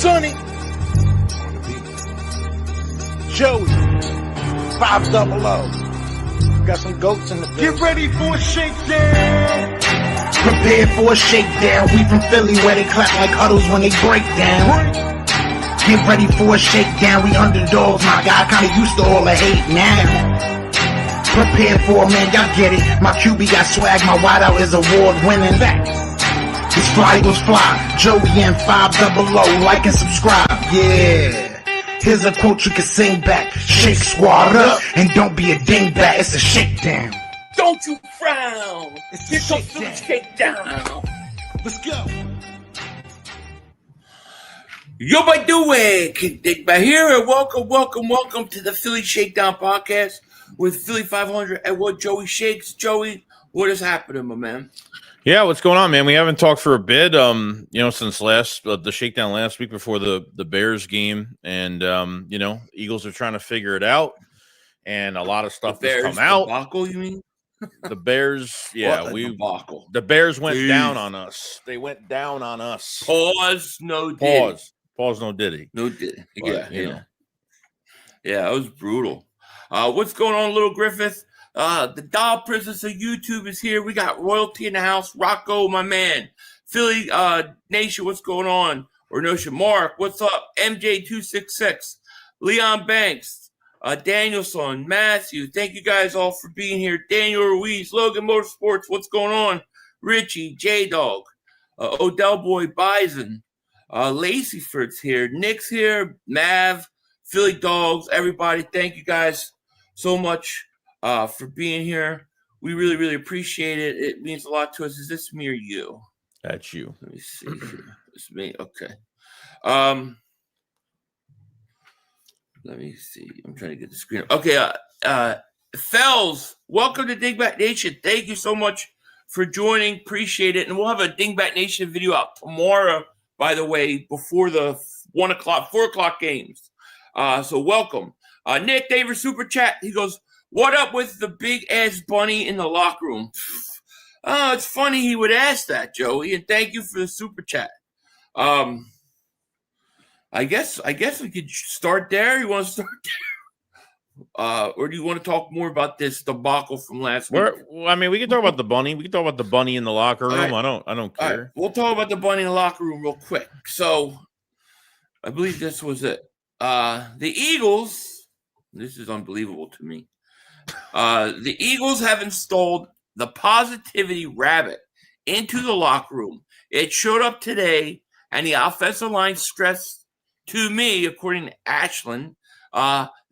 Sonny, Joey, 500. Got some goats in the building. Get ready for a shakedown. Prepare for a shakedown. We from Philly where they clap like huddles when they break down. Get ready for a shakedown. We underdogs, my guy. Kinda used to all the hate now. Prepare for it, man. Y'all get it. My QB got swag. My wideout is award winning. It's Fly Eagles Fly. Joey and 500. Like and subscribe. Yeah. Here's a quote you can sing back. Shake squad up and don't be a dingbat. It's a shakedown. Don't you frown. Here comes the shakedown. Let's go. Yo, by the way, Dingbat here, and welcome to the Philly Shakedown podcast with Philly 500 and what Joeyshakes. Joey, what is happening, my man? Yeah, what's going on, man? We haven't talked for a bit, since the shakedown last week before the Bears game, and Eagles are trying to figure it out, and a lot of stuff has come out. Debacle, you mean? The Bears, yeah, the Bears went down on us. They went down on us. Pause, no diddy. Pause, no diddy. No diddy. But, Yeah, it was brutal. What's going on, Little Griffith? The Doll Princess of YouTube is here. We got royalty in the house. Rocco, my man. Philly Nation, what's going on? Or Notion Mark, what's up? MJ266, Leon Banks, Danielson, Matthew. Thank you guys all for being here. Daniel Ruiz, Logan Motorsports, what's going on? Richie, J-Dog, Odell Boy, Bison, Lacey Ford's here. Nick's here. Mav, Philly Dogs, everybody. Thank you guys so much for being here. We really, really appreciate it. It means a lot to us. Is this me or you? That's you. Let me see here. It's me. Okay. Let me see. I'm trying to get the screen. Okay. Fells, welcome to Dingbat Nation. Thank you so much for joining. Appreciate it. And we'll have a Dingbat Nation video out tomorrow, by the way, before the 4 o'clock games. So welcome. Nick Davis Super Chat. He goes, what up with the big ass bunny in the locker room? Oh, it's funny he would ask that, Joey, and thank you for the super chat. I guess we could start there. You want to start there? Or do you want to talk more about this debacle from last week? We can talk about the bunny. We can talk about the bunny in the locker room. Right. I don't care. Right. We'll talk about the bunny in the locker room real quick. So I believe this was it. The Eagles, this is unbelievable to me. The Eagles have installed the positivity rabbit into the locker room. It showed up today, and the offensive line stressed to me, according to Ashland,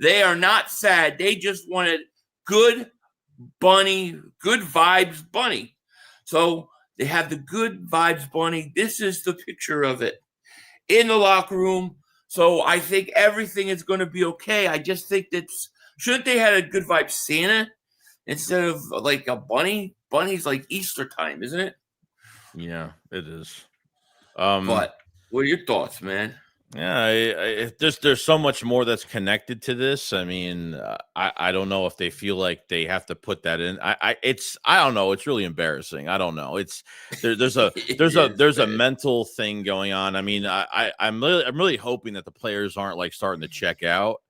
they are not sad. They just wanted good vibes bunny. So they have the good vibes bunny. This is the picture of it in the locker room. So I think everything is going to be okay. I just think shouldn't they have a good vibe Santa instead of like a bunny? Bunny's like Easter time, isn't it? Yeah, it is. But what are your thoughts, man? Yeah, there's so much more that's connected to this. I mean, I don't know if they feel like they have to put that in. I don't know. It's really embarrassing. I don't know. There's a mental thing going on. I mean, I'm really hoping that the players aren't like starting to check out.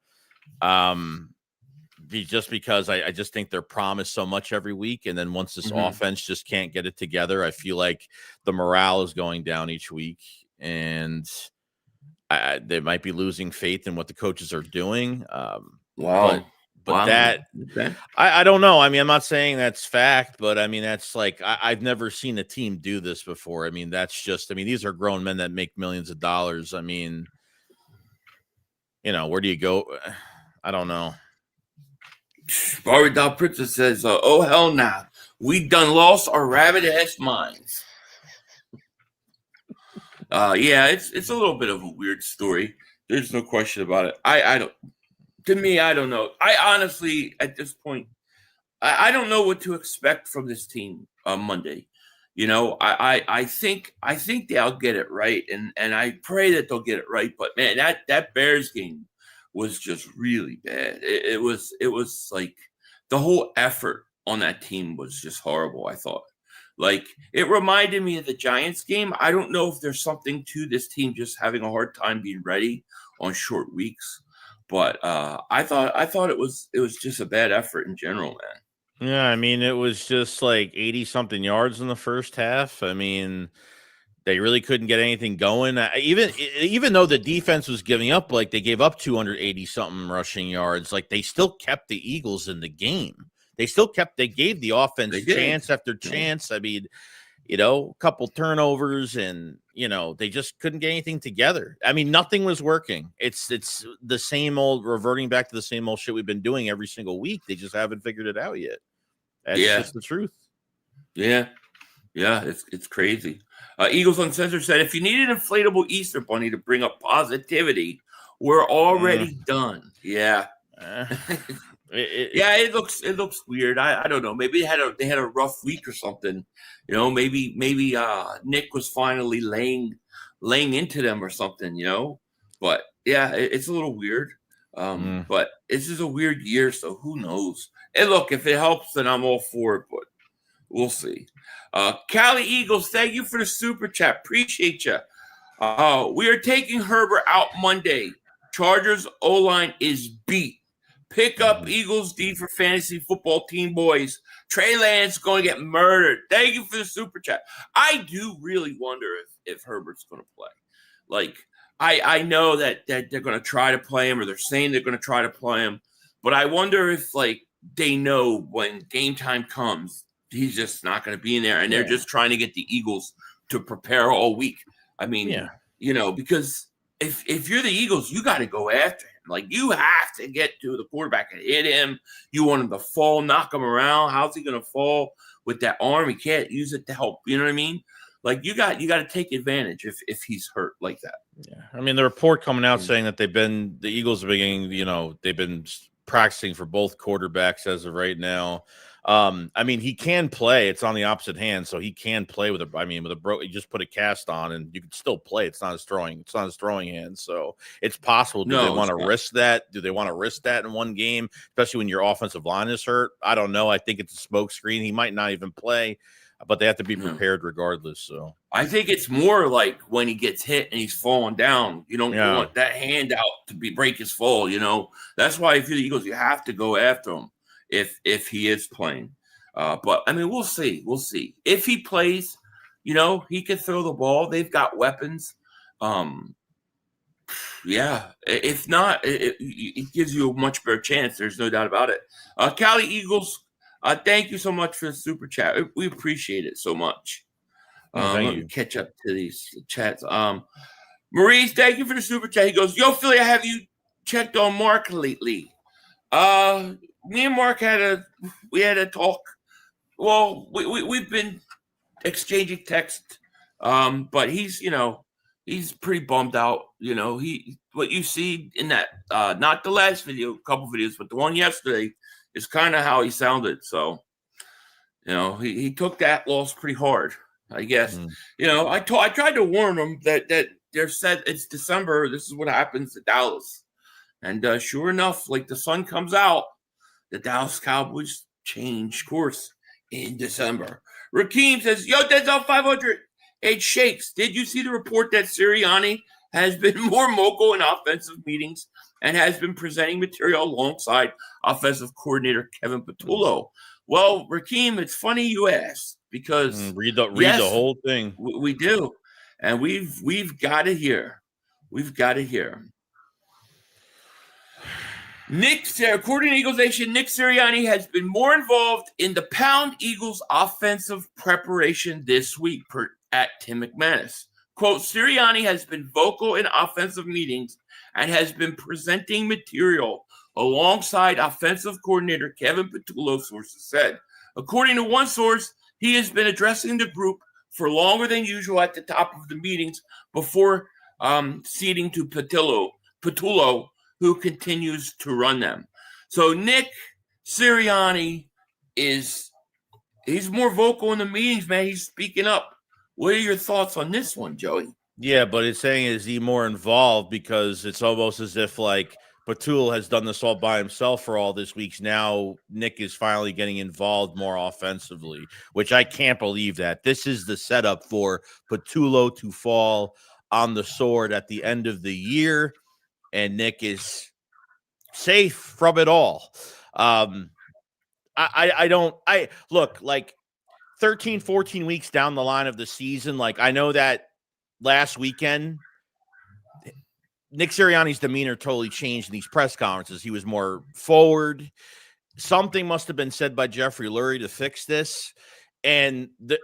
Just because I just think they're promised so much every week, and then once this offense just can't get it together, I feel like the morale is going down each week, and they might be losing faith in what the coaches are doing. But that I don't know. I mean, I'm not saying that's fact, but I mean that's like I've never seen a team do this before. I mean, these are grown men that make millions of dollars. I mean, where do you go? I don't know. Barry Doll Princess says, oh, hell nah. We done lost our rabbit-ass minds. Yeah, it's a little bit of a weird story. There's no question about it. I don't know. I honestly, at this point, I don't know what to expect from this team on Monday. I think they'll get it right, and I pray that they'll get it right. But, man, that Bears game was just really bad. It was like the whole effort on that team was just horrible, I thought. Like, it reminded me of the Giants game. I don't know if there's something to this team just having a hard time being ready on short weeks, but I thought it was just a bad effort in general, man. Yeah, I mean, it was just like 80 something yards in the first half. I mean, they really couldn't get anything going. Even though the defense was giving up, like they gave up 280 something rushing yards, like they still kept the Eagles in the game. They gave the offense chance after chance. I mean, a couple turnovers and, they just couldn't get anything together. I mean, nothing was working. It's the same old, reverting back to the same old shit we've been doing every single week. They just haven't figured it out yet. That's just the truth. Yeah. Yeah. It's crazy. Eagles Uncensored said, if you need an inflatable Easter bunny to bring up positivity, we're already done. Yeah. It looks weird. I don't know. Maybe they had a rough week or something. Maybe Nick was finally laying into them or something. But yeah, it's a little weird. But this is a weird year, so who knows? And look, if it helps, then I'm all for it. But we'll see. Cali Eagles, thank you for the super chat. Appreciate you. We are taking Herbert out Monday. Chargers O-line is beat. Pick up Eagles D for fantasy football team, boys. Trey Lance going to get murdered. Thank you for the super chat. I do really wonder if Herbert's going to play. Like, I know that they're going to try to play him, or they're saying they're going to try to play him, but I wonder if, like, they know when game time comes, he's just not going to be in there, and they're just trying to get the Eagles to prepare all week. I mean, because if you're the Eagles, you got to go after him. Like, you have to get to the quarterback and hit him. You want him to fall, knock him around. How's he going to fall with that arm? He can't use it to help. You know what I mean? Like, you got to take advantage if he's hurt like that. Yeah, I mean, the report coming out saying that the Eagles are beginning, they've been practicing for both quarterbacks as of right now. I mean, he can play. It's on the opposite hand, so he can play with you just put a cast on and you can still play. It's not his throwing hand, so it's possible. Do they want to risk that? Do they want to risk that in one game, especially when your offensive line is hurt? I don't know. I think it's a smokescreen. He might not even play, but they have to be prepared regardless. So I think it's more like when he gets hit and he's falling down, you don't want that hand out to break his fall. That's why if you're the Eagles, you have to go after him if he is playing. But I mean, we'll see. If he plays, he can throw the ball. They've got weapons. If not, it gives you a much better chance. There's no doubt about it. Cali Eagles, thank you so much for the super chat. We appreciate it so much. Let me catch up to these chats. Maurice, thank you for the super chat. He goes, yo, Philly, have you checked on Mark lately? Me and Mark had a talk. Well, we've been exchanging text. But he's pretty bummed out. What you see in that, not the last video, a couple videos, but the one yesterday is kind of how he sounded. So, he took that loss pretty hard, I guess. I tried to warn him that they're said it's December. This is what happens to Dallas. And sure enough, like the sun comes out, the Dallas Cowboys change course in December. Rakeem says, yo, Denzel 500. Hey, Shakes, did you see the report that Sirianni has been more vocal in offensive meetings and has been presenting material alongside offensive coordinator Kevin Patullo? Well, Rakeem, it's funny you asked because read the whole thing. We do, and we've got to hear. According to Eagles Nation, Nick Sirianni has been more involved in the Pound Eagles offensive preparation this week, at Tim McManus. Quote, Sirianni has been vocal in offensive meetings and has been presenting material alongside offensive coordinator Kevin Patullo, sources said. According to one source, he has been addressing the group for longer than usual at the top of the meetings before ceding to Patullo, who continues to run them. So Nick Sirianni he's more vocal in the meetings, man. He's speaking up. What are your thoughts on this one, Joey? Yeah, but it's saying, is he more involved? Because it's almost as if like Batul has done this all by himself for all this weeks. Now Nick is finally getting involved more offensively, which I can't believe that. This is the setup for Patulo to fall on the sword at the end of the year, and Nick is safe from it all. I look, like 13, 14 weeks down the line of the season, like I know that last weekend Nick Sirianni's demeanor totally changed in these press conferences. He was more forward. Something must have been said by Jeffrey Lurie to fix this. And the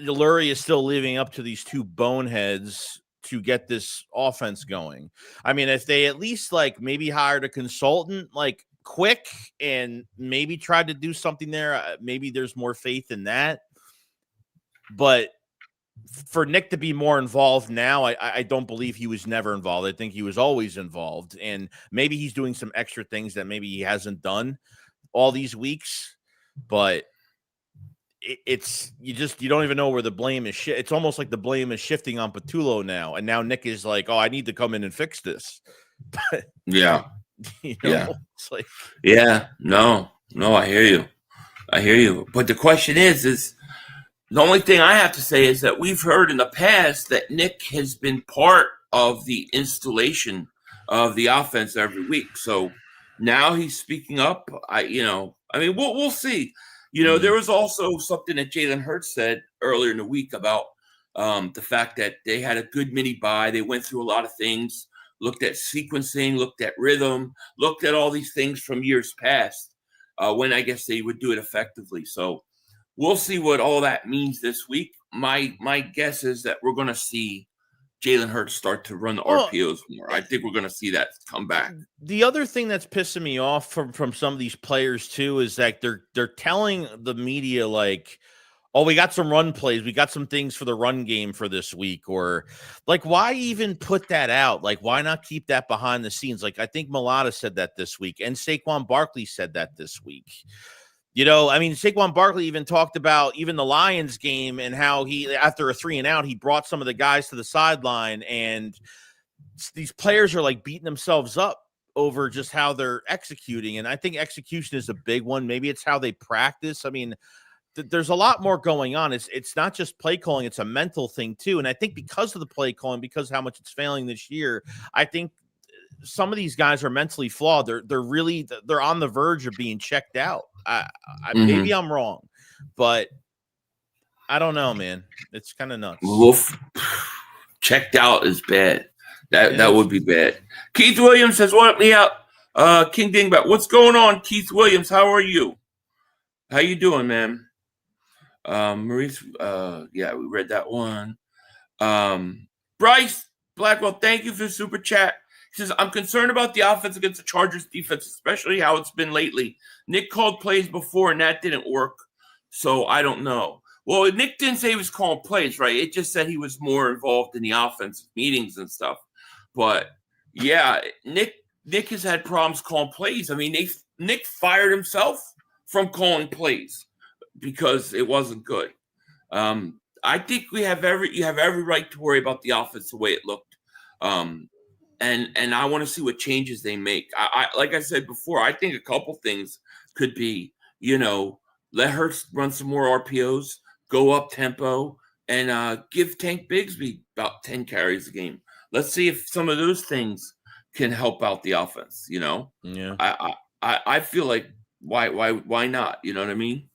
Lurie is still living up to these two boneheads to get this offense going. I mean, if they at least like maybe hired a consultant like quick and maybe tried to do something there, maybe there's more faith in that. But for Nick to be more involved now, I don't believe he was never involved. I think he was always involved, and maybe he's doing some extra things that maybe he hasn't done all these weeks. But you don't even know where the blame is. It's almost like the blame is shifting on Patulo now, and now Nick is like, "Oh, I need to come in and fix this." But yeah, it's like, no, I hear you. But the question is. The only thing I have to say is that we've heard in the past that Nick has been part of the installation of the offense every week. So now he's speaking up. We'll see. There was also something that Jalen Hurts said earlier in the week about the fact that they had a good mini bye. They went through a lot of things, looked at sequencing, looked at rhythm, looked at all these things from years past when I guess they would do it effectively. So we'll see what all that means this week. My guess is that we're going to see Jalen Hurts start to run the RPOs more. I think we're going to see that come back. The other thing that's pissing me off from some of these players too is that they're telling the media like, "Oh, we got some run plays. We got some things for the run game for this week." Or like, why even put that out? Like, why not keep that behind the scenes? Like, I think Mulata said that this week, and Saquon Barkley said that this week. Saquon Barkley even talked about even the Lions game and how he, after a 3-and-out, he brought some of the guys to the sideline, and these players are like beating themselves up over just how they're executing. And I think execution is a big one. Maybe it's how they practice. I mean, there's a lot more going on. It's not just play calling. It's a mental thing too. And I think because of the play calling, because of how much it's failing this year, I think some of these guys are mentally flawed. They're on the verge of being checked out. Maybe I'm wrong, but I don't know, man. It's kind of nuts. Wolf, checked out is bad. That would be bad. Keith Williams says, "What up, me out?" King Dingbat, what's going on, Keith Williams? How are you? How you doing, man? Maurice, we read that one. Bryce Blackwell, thank you for the super chat. He says, "I'm concerned about the offense against the Chargers defense, especially how it's been lately. Nick called plays before, and that didn't work, so I don't know." Well, Nick didn't say he was calling plays, right? It just said he was more involved in the offensive meetings and stuff. But, yeah, Nick has had problems calling plays. I mean, Nick fired himself from calling plays because it wasn't good. I think you have every right to worry about the offense the way it looked. And I want to see what changes they make. I like I said before, I think a couple things could be, let Hurts run some more RPOs, go up tempo, and give Tank Bigsby about 10 carries a game. Let's see if some of those things can help out the offense. Yeah. I feel like why not? You know what I mean?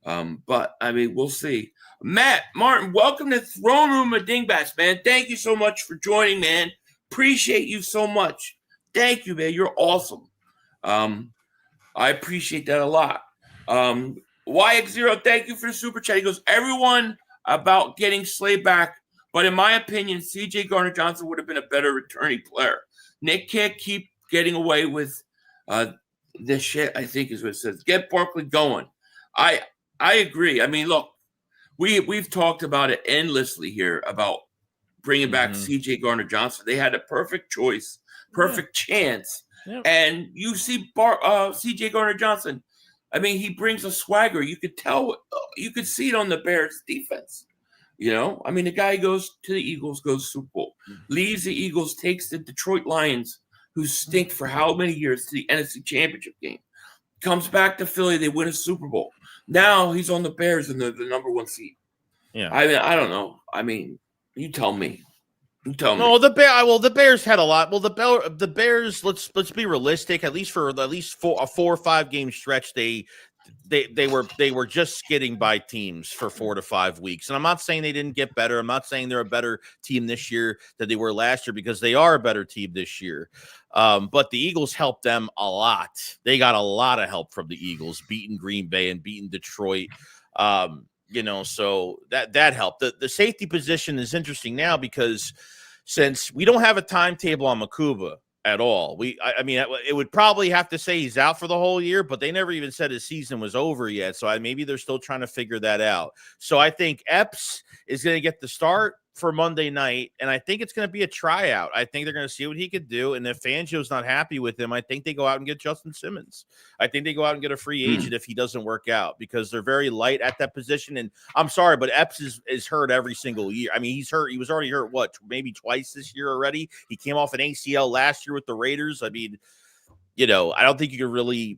But I mean, we'll see. Matt Martin, welcome to Throne Room of Dingbats, man. Thank you so much for joining, man. Appreciate you so much. Thank you, man. You're awesome. I appreciate that a lot. YX0, thank you for the super chat. He goes, "Everyone about getting Slay back, but in my opinion, CJ Gardner-Johnson would have been a better returning player. Nick can't keep getting away with this shit," I think is what it says. "Get Barkley going." I agree. I mean, look, we've talked about it endlessly here about bringing back CJ Gardner-Johnson. They had a perfect choice, perfect chance. Yep. And you see CJ Gardner-Johnson. I mean, he brings a swagger. You could tell, you could see it on the Bears defense. I mean, the guy goes to the Eagles, goes Super Bowl, leaves the Eagles, takes the Detroit Lions, who stink for how many years to the NFC Championship game. Comes back to Philly, they win a Super Bowl. Now he's on the Bears in the number 1 seed. Yeah. I mean, I don't know. I mean, you tell me. No, the Bears had a lot. Well, the Bears. Let's be realistic. At least for a 4 or 5 game stretch, they were just skidding by teams for 4 to 5 weeks. And I'm not saying they didn't get better. I'm not saying they're a better team this year than they were last year, because they are a better team this year. But the Eagles helped them a lot. They got a lot of help from the Eagles, beating Green Bay and beating Detroit. So that helped. The safety position is interesting now, because since we don't have a timetable on Makuba at all, I mean, it would probably have to say he's out for the whole year, but they never even said his season was over yet. So maybe they're still trying to figure that out. So I think Epps is going to get the start for Monday night, and I think it's going to be a tryout. I think they're going to see what he could do, and if Fangio's not happy with him, I think they go out and get Justin Simmons. I think they go out and get a free agent if he doesn't work out, because they're very light at that position. And I'm sorry, but Epps is hurt every single year. I mean, he's hurt. He was already hurt, maybe twice this year already. He came off an ACL last year with the Raiders. I mean, I don't think you can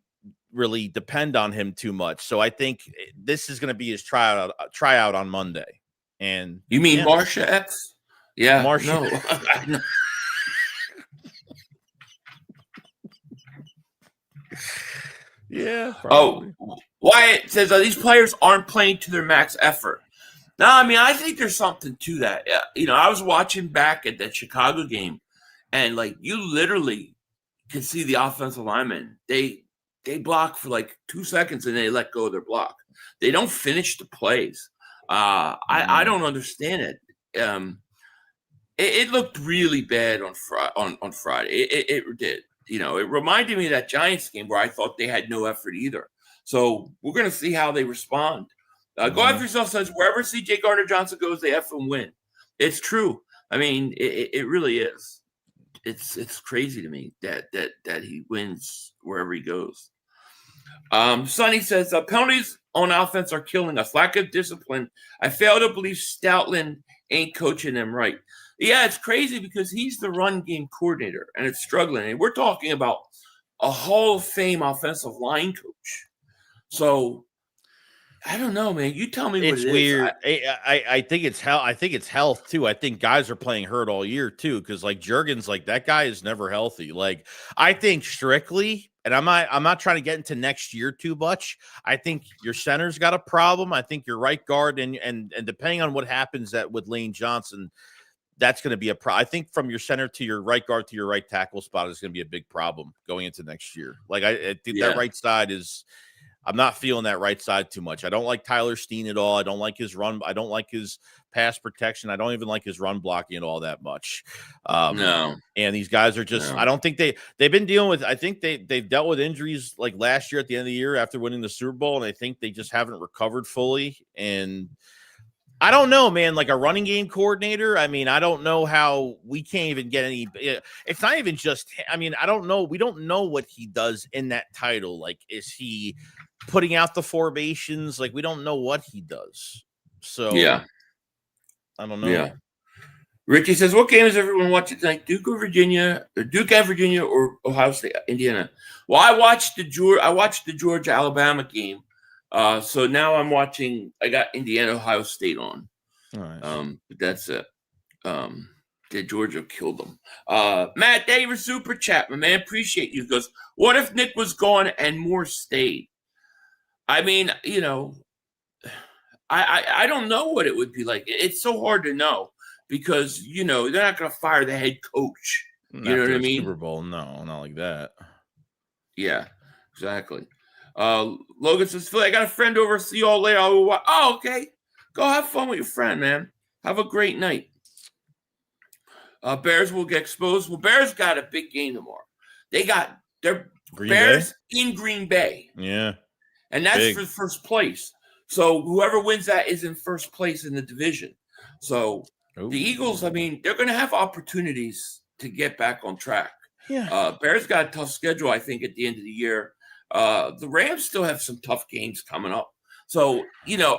really depend on him too much. So I think this is going to be his tryout on Monday. And you mean Marsha Epps? Yeah, Marsha. No. Yeah. Probably. Oh, Wyatt says these players aren't playing to their max effort. No, I mean, I think there's something to that. I was watching back at that Chicago game, and you literally can see the offensive linemen. They block for 2 seconds and they let go of their block. They don't finish the plays. I don't understand it. It looked really bad on Friday. It did. It reminded me of that Giants game where I thought they had no effort either. So we're going to see how they respond. Go after yourself says, wherever C.J. Gardner-Johnson goes, they effing win. It's true. I mean, it really is. It's crazy to me that he wins wherever he goes. Sonny says, penalties on offense are killing us. Lack of discipline. I fail to believe Stoutland ain't coaching them right. Yeah, it's crazy because he's the run game coordinator and it's struggling. And we're talking about a Hall of Fame offensive line coach. So I don't know, man. You tell me what it's it weird. is. I think it's health. I think it's health too. I think guys are playing hurt all year too, because Jurgens, that guy is never healthy. I think strictly, and I'm not trying to get into next year too much. I think your center's got a problem. I think your right guard and depending on what happens with Lane Johnson, that's going to be a problem. I think from your center to your right guard to your right tackle spot is going to be a big problem going into next year. I think that right side is. I'm not feeling that right side too much. I don't like Tyler Steen at all. I don't like his run. I don't like his pass protection. I don't even like his run blocking at all that much. No. And these guys are just, I don't think they've been dealing with, I think they've dealt with injuries last year at the end of the year after winning the Super Bowl. And I think they just haven't recovered fully. And I don't know, man, a running game coordinator. I mean, I don't know how we can't even get any. It's not even just, I mean, I don't know. We don't know what he does in that title. Is he putting out the formations? We don't know what he does. So, yeah, I don't know. Yeah. Richie says, what game is everyone watching tonight? Duke and Virginia, or Ohio State, Indiana? Well, I watched the Georgia Alabama game. So now I'm watching. I got Indiana, Ohio State on. All right. But that's it. Georgia killed them. Matt Davis super chat, my man. Appreciate you. He goes, what if Nick was gone and Moore stayed? I mean, I don't know what it would be like. It's so hard to know because they're not going to fire the head coach. You know what I mean? Super Bowl, no, not like that. Yeah, exactly. Logan says, Philly, I got a friend over. See you all later. Oh, okay. Go have fun with your friend, man. Have a great night. Bears will get exposed. Well, Bears got a big game tomorrow. They got their Bears in Green Bay. Yeah. And that's for first place. So whoever wins that is in first place in the division. So the Eagles, I mean, they're going to have opportunities to get back on track. Yeah. Bears got a tough schedule, I think, at the end of the year. The Rams still have some tough games coming up. So,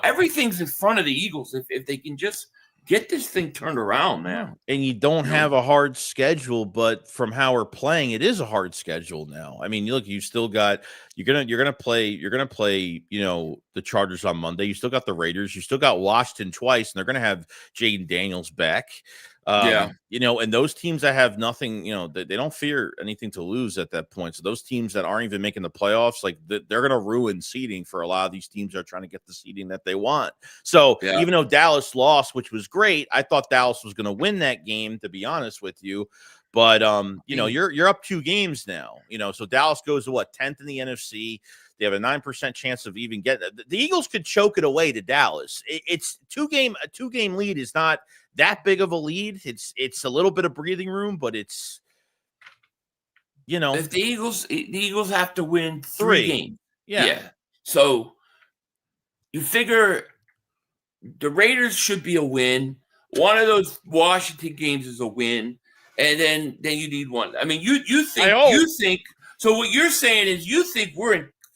everything's in front of the Eagles if they can just get this thing turned around, man. And you don't have a hard schedule, but from how we're playing, it is a hard schedule now. I mean, look, you still got you're gonna play, the Chargers on Monday. You still got the Raiders. You still got Washington twice, and they're gonna have Jaden Daniels back. And those teams that have nothing, they don't fear anything to lose at that point. So those teams that aren't even making the playoffs, like they're going to ruin seeding for a lot of these teams that are trying to get the seeding that they want. So even though Dallas lost, which was great, I thought Dallas was going to win that game, to be honest with you. But you're up 2 games now. So Dallas goes to 10th in the NFC. They have a 9% chance of even getting it. The Eagles could choke it away to Dallas. It's a 2-game lead is not that big of a lead. It's a little bit of breathing room, but it's if the Eagles have to win 3 games. Yeah. So you figure the Raiders should be a win. One of those Washington games is a win, and then you need one. I mean, you think so. What you're saying is you think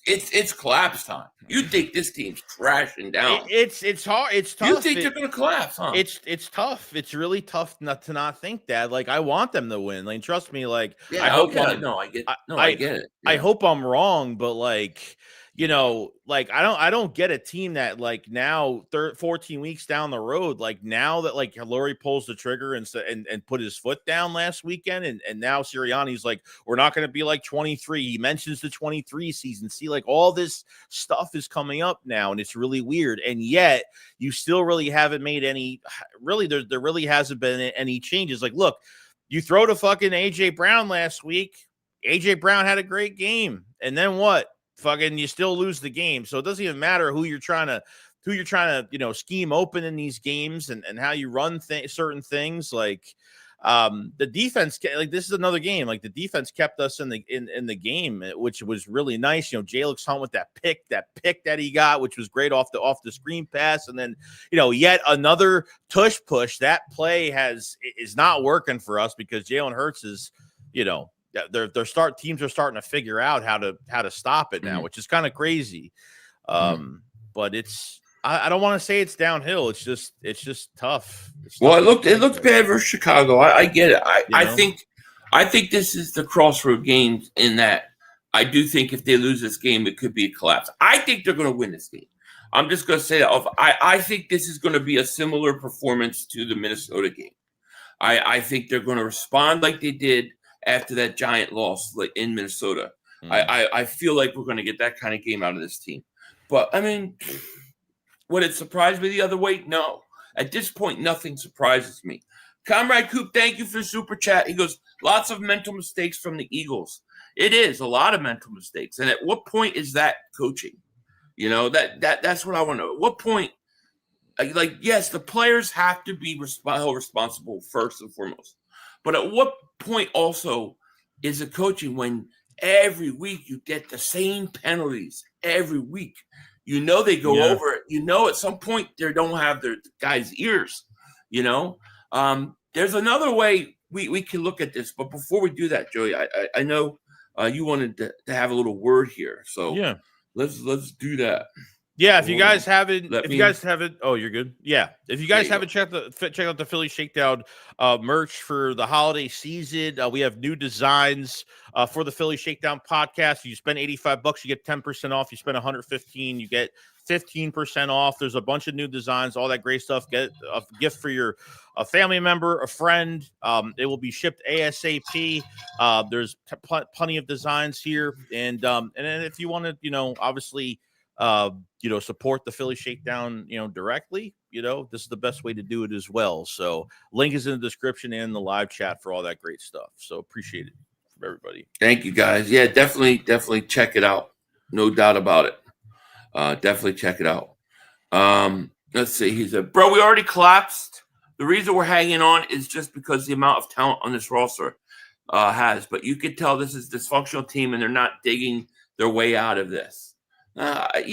it's collapse time. You think this team's crashing down. It's hard. It's tough. You think they're going to collapse, huh? It's tough. It's really tough not to think that. Like, I want them to win. Like, trust me. Like, I hope. I get it. Yeah. I hope I'm wrong, but I don't get a team that now 14 weeks down the road, now that Lurie pulls the trigger and put his foot down last weekend, and now Sirianni's we're not going to be 23. He mentions the 23 season. See, all this stuff is coming up now, and it's really weird. And yet you still really haven't made any. Really, there really hasn't been any changes. Look, you throw to fucking AJ Brown last week. AJ Brown had a great game, and then what? Fucking you still lose the game. So it doesn't even matter who you're trying to scheme open in these games and how you run certain things. The defense, this is another game. The defense kept us in the game, which was really nice. Jalen Hunt with that pick that he got, which was great off the screen pass, and then yet another tush push. That play is not working for us because Jalen Hurts is teams are starting to figure out how to stop it now, which is kind of crazy. But I don't want to say it's downhill. It's just tough. It looked bad versus Chicago. I get it. I think this is the crossroad games in that I do think if they lose this game, it could be a collapse. I think they're going to win this game. I'm just going to say that. I think this is going to be a similar performance to the Minnesota game. I think they're going to respond like they did after that giant loss in Minnesota. I feel like we're going to get that kind of game out of this team. But, I mean, would it surprise me the other way? No. At this point, nothing surprises me. Comrade Coop, thank you for the super chat. He goes, lots of mental mistakes from the Eagles. It is a lot of mental mistakes. And at what point is that coaching? That's what I want to know. At what point, yes, the players have to be held responsible first and foremost. But at what point also is it coaching when every week you get the same penalties every week? They go over it. At some point they don't have their guys' ears. There's another way we can look at this. But before we do that, Joey, I know you wanted to have a little word here. So let's do that. Yeah, if you guys haven't, oh, you're good. Yeah, if you guys haven't checked out the Philly Shakedown merch for the holiday season, we have new designs for the Philly Shakedown podcast. You spend $85, you get 10% off. You spend $115, you get 15% off. There's a bunch of new designs, all that great stuff. Get a gift for a family member, a friend. It will be shipped ASAP. There's plenty of designs here, and then if you want to, obviously. Support the Philly Shakedown, directly, this is the best way to do it as well. So link is in the description and the live chat for all that great stuff. So appreciate it from everybody. Thank you guys. Yeah, definitely check it out. No doubt about it. Definitely check it out. Let's see. He said, bro, we already collapsed. The reason we're hanging on is just because the amount of talent on this roster has, but you could tell this is a dysfunctional team and they're not digging their way out of this. If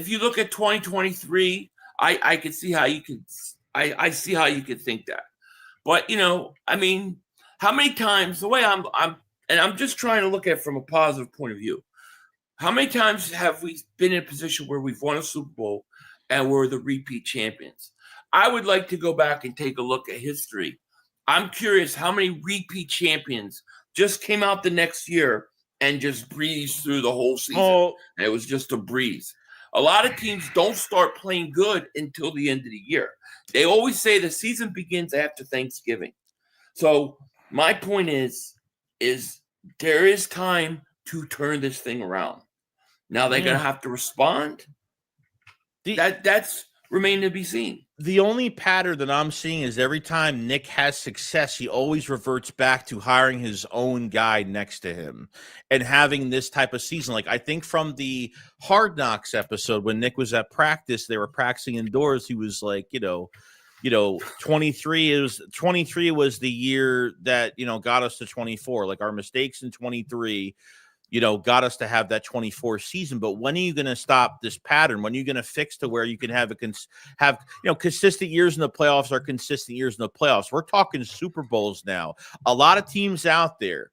you look at 2023, I could see how you could. I see how you could think that, but how many times the way I'm just trying to look at it from a positive point of view. How many times have we been in a position where we've won a Super Bowl and we're the repeat champions. I would like to go back and take a look at history. I'm curious how many repeat champions just came out the next year and just breezed through the whole season. And it was just a breeze. A lot of teams don't start playing good until the end of the year. They always say the season begins after Thanksgiving. So my point is there is time to turn this thing around. Now they're going to have to respond. That's remain to be seen. The only pattern that I'm seeing is every time Nick has success, he always reverts back to hiring his own guy next to him and having this type of season. Like I think from the Hard Knocks episode when Nick was at practice, they were practicing indoors. He was like, 23 was the year that, got us to 24. Like our mistakes in 23, got us to have that 24 season. But when are you going to stop this pattern? When are you going to fix to where you can have consistent years in the playoffs are consistent years in the playoffs? We're talking Super Bowls now. A lot of teams out there,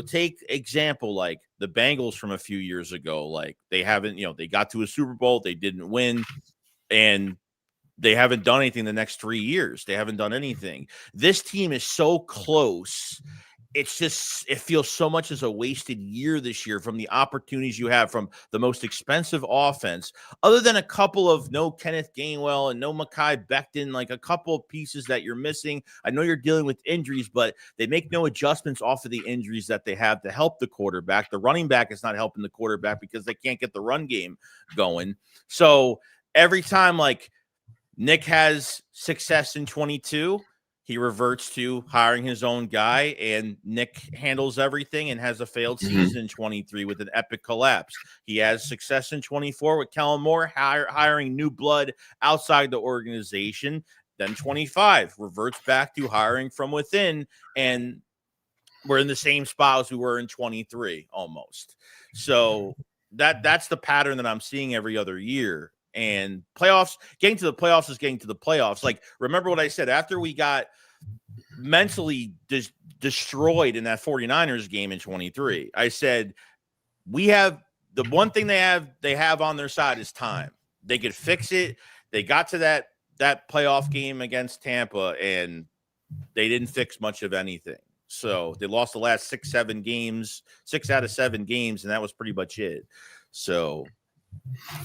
take example like the Bengals from a few years ago. Like they haven't, they got to a Super Bowl, they didn't win, and they haven't done anything the next 3 years. They haven't done anything. This team is so close. It's just, it feels so much as a wasted year this year from the opportunities you have from the most expensive offense, other than a couple of no Kenneth Gainwell and no Mekhi Becton, like a couple of pieces that you're missing. I know you're dealing with injuries, but they make no adjustments off of the injuries that they have to help the quarterback. The running back is not helping the quarterback because they can't get the run game going. So every time like Nick has success in 22, he reverts to hiring his own guy, and Nick handles everything and has a failed season in 23 with an epic collapse. He has success in 24 with Kellen Moore hiring new blood outside the organization. Then 25 reverts back to hiring from within, and we're in the same spot as we were in 23 almost. So that's the pattern that I'm seeing every other year. And getting to the playoffs is getting to the playoffs. Like, remember what I said after we got mentally destroyed in that 49ers game in 23. I said, we have the one thing they have on their side is time. They could fix it. They got to that playoff game against Tampa, and they didn't fix much of anything. So they lost the last 6 out of 7 games, and that was pretty much it. So.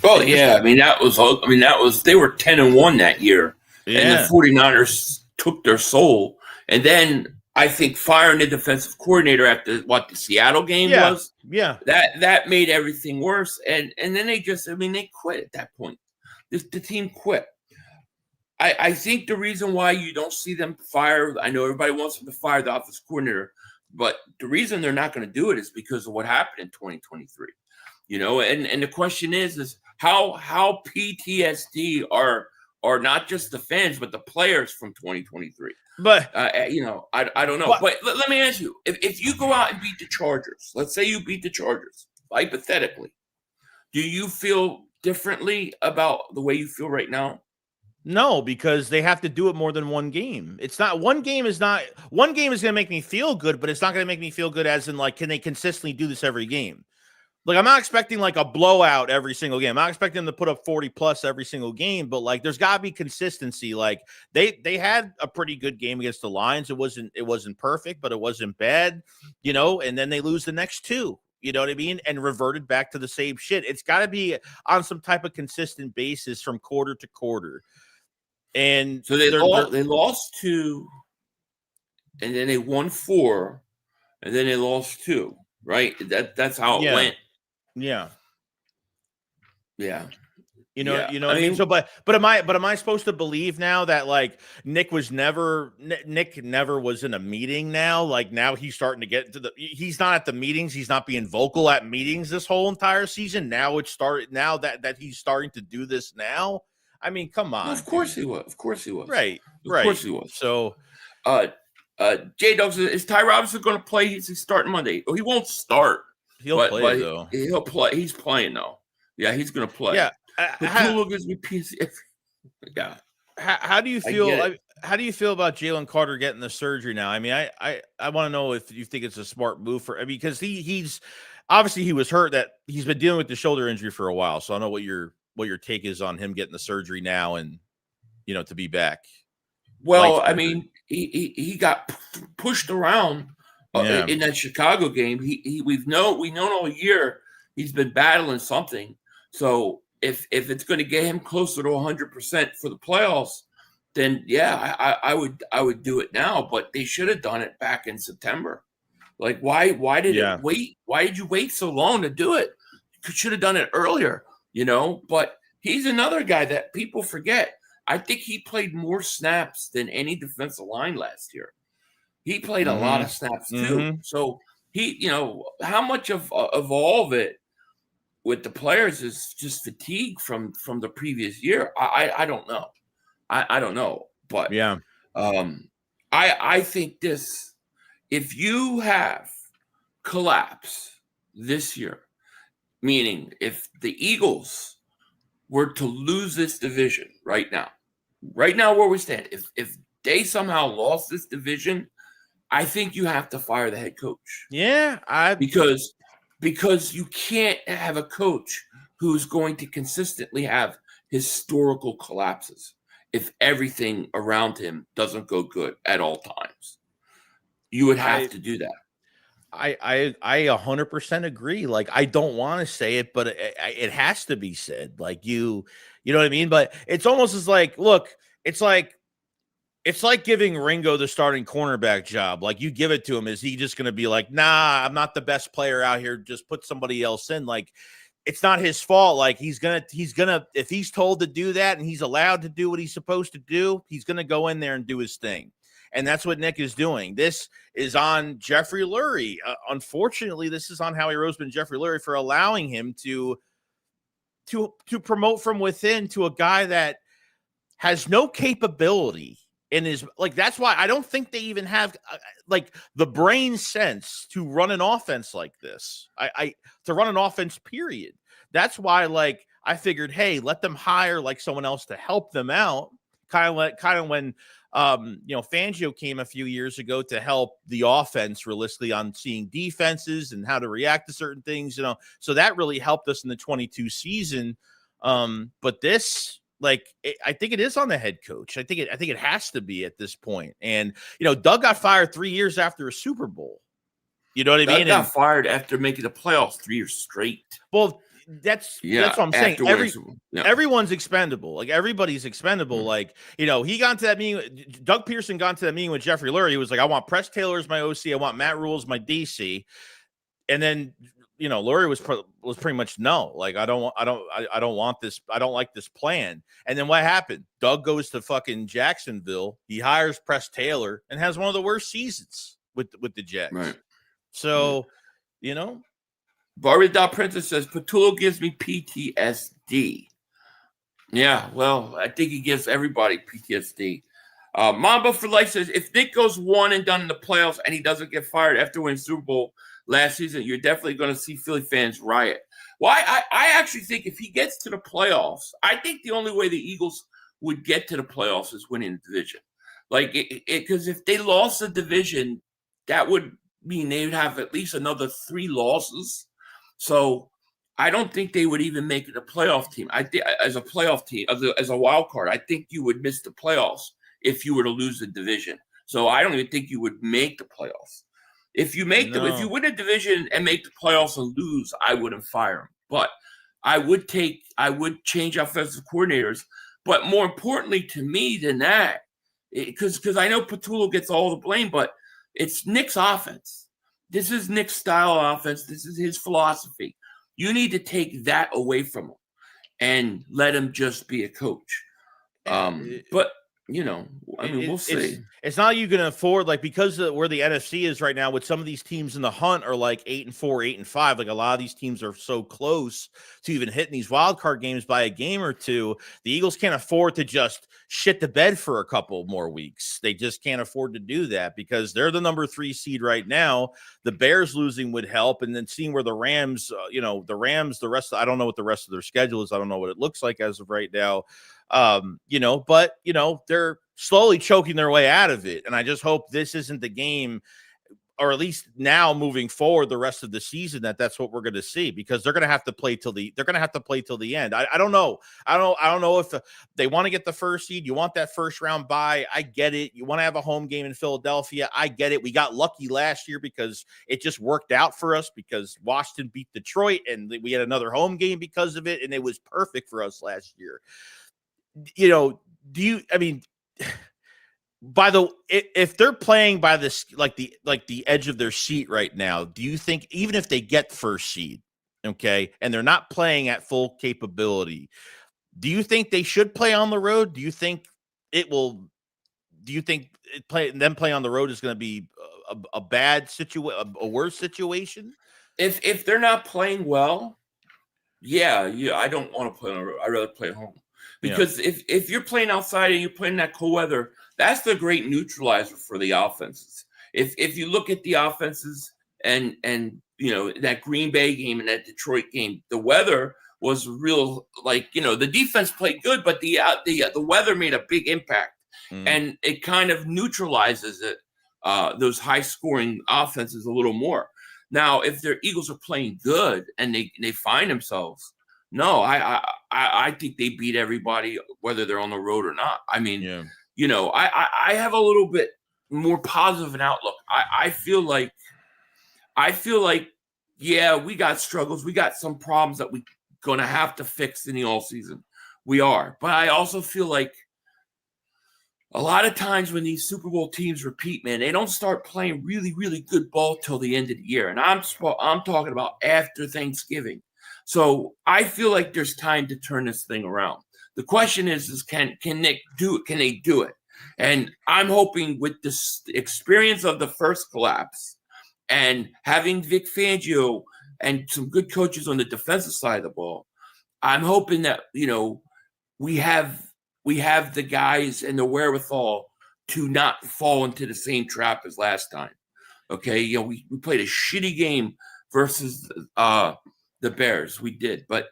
Well, yeah, they were 10-1 that year, and the 49ers took their soul. And then I think firing the defensive coordinator after what the Seattle game was, that made everything worse. And then they quit at that point. The team quit. I think the reason why you don't see them fire, I know everybody wants them to fire the offensive coordinator, but the reason they're not going to do it is because of what happened in 2023. And the question is how PTSD are not just the fans, but the players from 2023. But I don't know. But let me ask you: if you go out and beat the Chargers, let's say you beat the Chargers, hypothetically, do you feel differently about the way you feel right now? No, because they have to do it more than one game. One game is going to make me feel good, but it's not going to make me feel good as in like, can they consistently do this every game? Like, I'm not expecting like a blowout every single game. I'm not expecting them to put up 40 plus every single game, but like there's got to be consistency. Like they had a pretty good game against the Lions. It wasn't perfect, but it wasn't bad, and then they lose the next 2. You know what I mean? And reverted back to the same shit. It's got to be on some type of consistent basis from quarter to quarter. And so they lost 2, and then they won 4, and then they lost 2. Right? That's how it went. Yeah. Yeah. You know what I mean? So, but am I supposed to believe now that like Nick never was in a meeting now? Like now he's starting to get to he's not at the meetings. He's not being vocal at meetings this whole entire season. Now that he's starting to do this now. I mean, come on. Well, of course he was. Of course he was. Right. Of course he was. So, J-Dubs, is Ty Robinson going to play? He's starting Monday. Oh, he won't start. He'll play though. He'll play. He's playing though. Yeah, he's going to play. Yeah. Yeah. How do you feel? How do you feel about Jalen Carter getting the surgery now? I mean, I want to know if you think it's a smart move because he's obviously he was hurt. That he's been dealing with the shoulder injury for a while. So I don't know what your what your take is on him getting the surgery now and, you know, to be back. Well, I mean, he got pushed around Yeah. in that Chicago game. We've known all year he's been battling something. So if it's going to get him closer to 100% for the playoffs, then yeah, I would do it now. But they should have done it back in September. Like why did it wait? Why did you wait so long to do it? You should have done it earlier, you know. But he's another guy that people forget. I think he played more snaps than any defensive line last year. He played a lot of snaps too. So he, you know, how much of all of it with the players is just fatigue from the previous year? I don't know. I don't know. But yeah, I think this. If you have collapse this year, meaning if the Eagles were to lose this division right now where we stand, if they somehow lost this division, I think you have to fire the head coach. Yeah, because you can't have a coach who's going to consistently have historical collapses if everything around him doesn't go good at all times. You would have to do that. I 100% agree. Like, I don't want to say it, but it has to be said. Like, you know what I mean? But it's almost as like, look, it's like giving Ringo the starting cornerback job. Like, you give it to him. Is he just going to be like, nah, I'm not the best player out here. Just put somebody else in. Like, it's not his fault. Like, he's gonna, if he's told to do that and he's allowed to do what he's supposed to do, he's going to go in there and do his thing. And that's what Nick is doing. This is on Jeffrey Lurie. Unfortunately, this is on Howie Roseman and Jeffrey Lurie for allowing him to promote from within to a guy that has no capability in his, like, that's why I don't think they even have like the brain sense to run an offense like this. To run an offense, period. That's why, like, I figured, hey, let them hire like someone else to help them out. Kind of when you know, Fangio came a few years ago to help the offense realistically on seeing defenses and how to react to certain things, you know. So that really helped us in the 22 season. But this, like, I think it is on the head coach. I think it has to be at this point. And, you know, Doug got fired 3 years after a Super Bowl. You know what I mean? Doug got fired after making the playoffs 3 years straight. Well, that's what I'm saying. Everyone's expendable. Like, everybody's expendable. Like, you know, he got into that meeting. Doug Pearson got into that meeting with Jeffrey Lurie. He was like, I want Press Taylor as my OC. I want Matt Rule as my DC. And then, you know, Lurie was pretty much no. Like, I don't want this. I don't like this plan. And then what happened? Doug goes to fucking Jacksonville. He hires Press Taylor and has one of the worst seasons with the Jets. Right. So, you know. Barbie the Princess says, Patullo gives me PTSD. Yeah, well, I think he gives everybody PTSD. Mamba for Life says, if Nick goes 1 and done in the playoffs and he doesn't get fired after winning Super Bowl last season, you're definitely going to see Philly fans riot. Well, I actually think if he gets to the playoffs, I think the only way the Eagles would get to the playoffs is winning the division. Like, because if they lost the division, that would mean they would have at least another 3 losses. So I don't think they would even make it a playoff team. I think as a playoff team, as a wild card, I think you would miss the playoffs if you were to lose the division. So I don't even think you would make the playoffs. If you make if you win a division and make the playoffs and lose, I wouldn't fire him. But I would change offensive coordinators. But more importantly to me than that, because I know Patullo gets all the blame, but it's Nick's offense. This is Nick's style of offense. This is his philosophy. You need to take that away from him and let him just be a coach. But, you know, I mean, we'll see. It's not you can afford, like, because of where the NFC is right now, with some of these teams in the hunt are like 8-4, 8-5. Like, a lot of these teams are so close to even hitting these wild card games by a game or two. The Eagles can't afford to just shit the bed for a couple more weeks. They just can't afford to do that because they're the number 3 seed right now. The Bears losing would help. And then seeing where the Rams, you know, I don't know what the rest of their schedule is. I don't know what it looks like as of right now. You know, but, you know, they're slowly choking their way out of it. And I just hope this isn't the game. or at least now moving forward the rest of the season, that's what we're going to see, because they're going to have to play till the end. I don't know. I don't know if they want to get the first seed. You want that first round bye. I get it. You want to have a home game in Philadelphia. I get it. We got lucky last year because it just worked out for us, because Washington beat Detroit and we had another home game because of it. And it was perfect for us last year. If they're playing by this, like the edge of their seat right now, do you think even if they get first seed, okay, and they're not playing at full capability, do you think they should play on the road? Do you think playing on the road is going to be a bad situation, a worse situation? If they're not playing well, yeah, I don't want to play on the road. I'd rather play at home. Because if you're playing outside and you're playing that cold weather, that's the great neutralizer for the offenses. If you look at the offenses and that Green Bay game and that Detroit game, the weather was real. The defense played good, but the weather made a big impact, and it kind of neutralizes it. Those high scoring offenses a little more. Now, if their Eagles are playing good and they find themselves. No, I think they beat everybody, whether they're on the road or not. I mean, I have a little bit more positive an outlook. I feel like, yeah, we got struggles. We got some problems that we're going to have to fix in the all season. We are. But I also feel like a lot of times when these Super Bowl teams repeat, man, they don't start playing really, really good ball till the end of the year. And I'm talking about after Thanksgiving. So I feel like there's time to turn this thing around. The question is can Nick do it? Can they do it? And I'm hoping with this experience of the first collapse and having Vic Fangio and some good coaches on the defensive side of the ball, I'm hoping that, we have the guys and the wherewithal to not fall into the same trap as last time. Okay. We played a shitty game versus the Bears. We did, but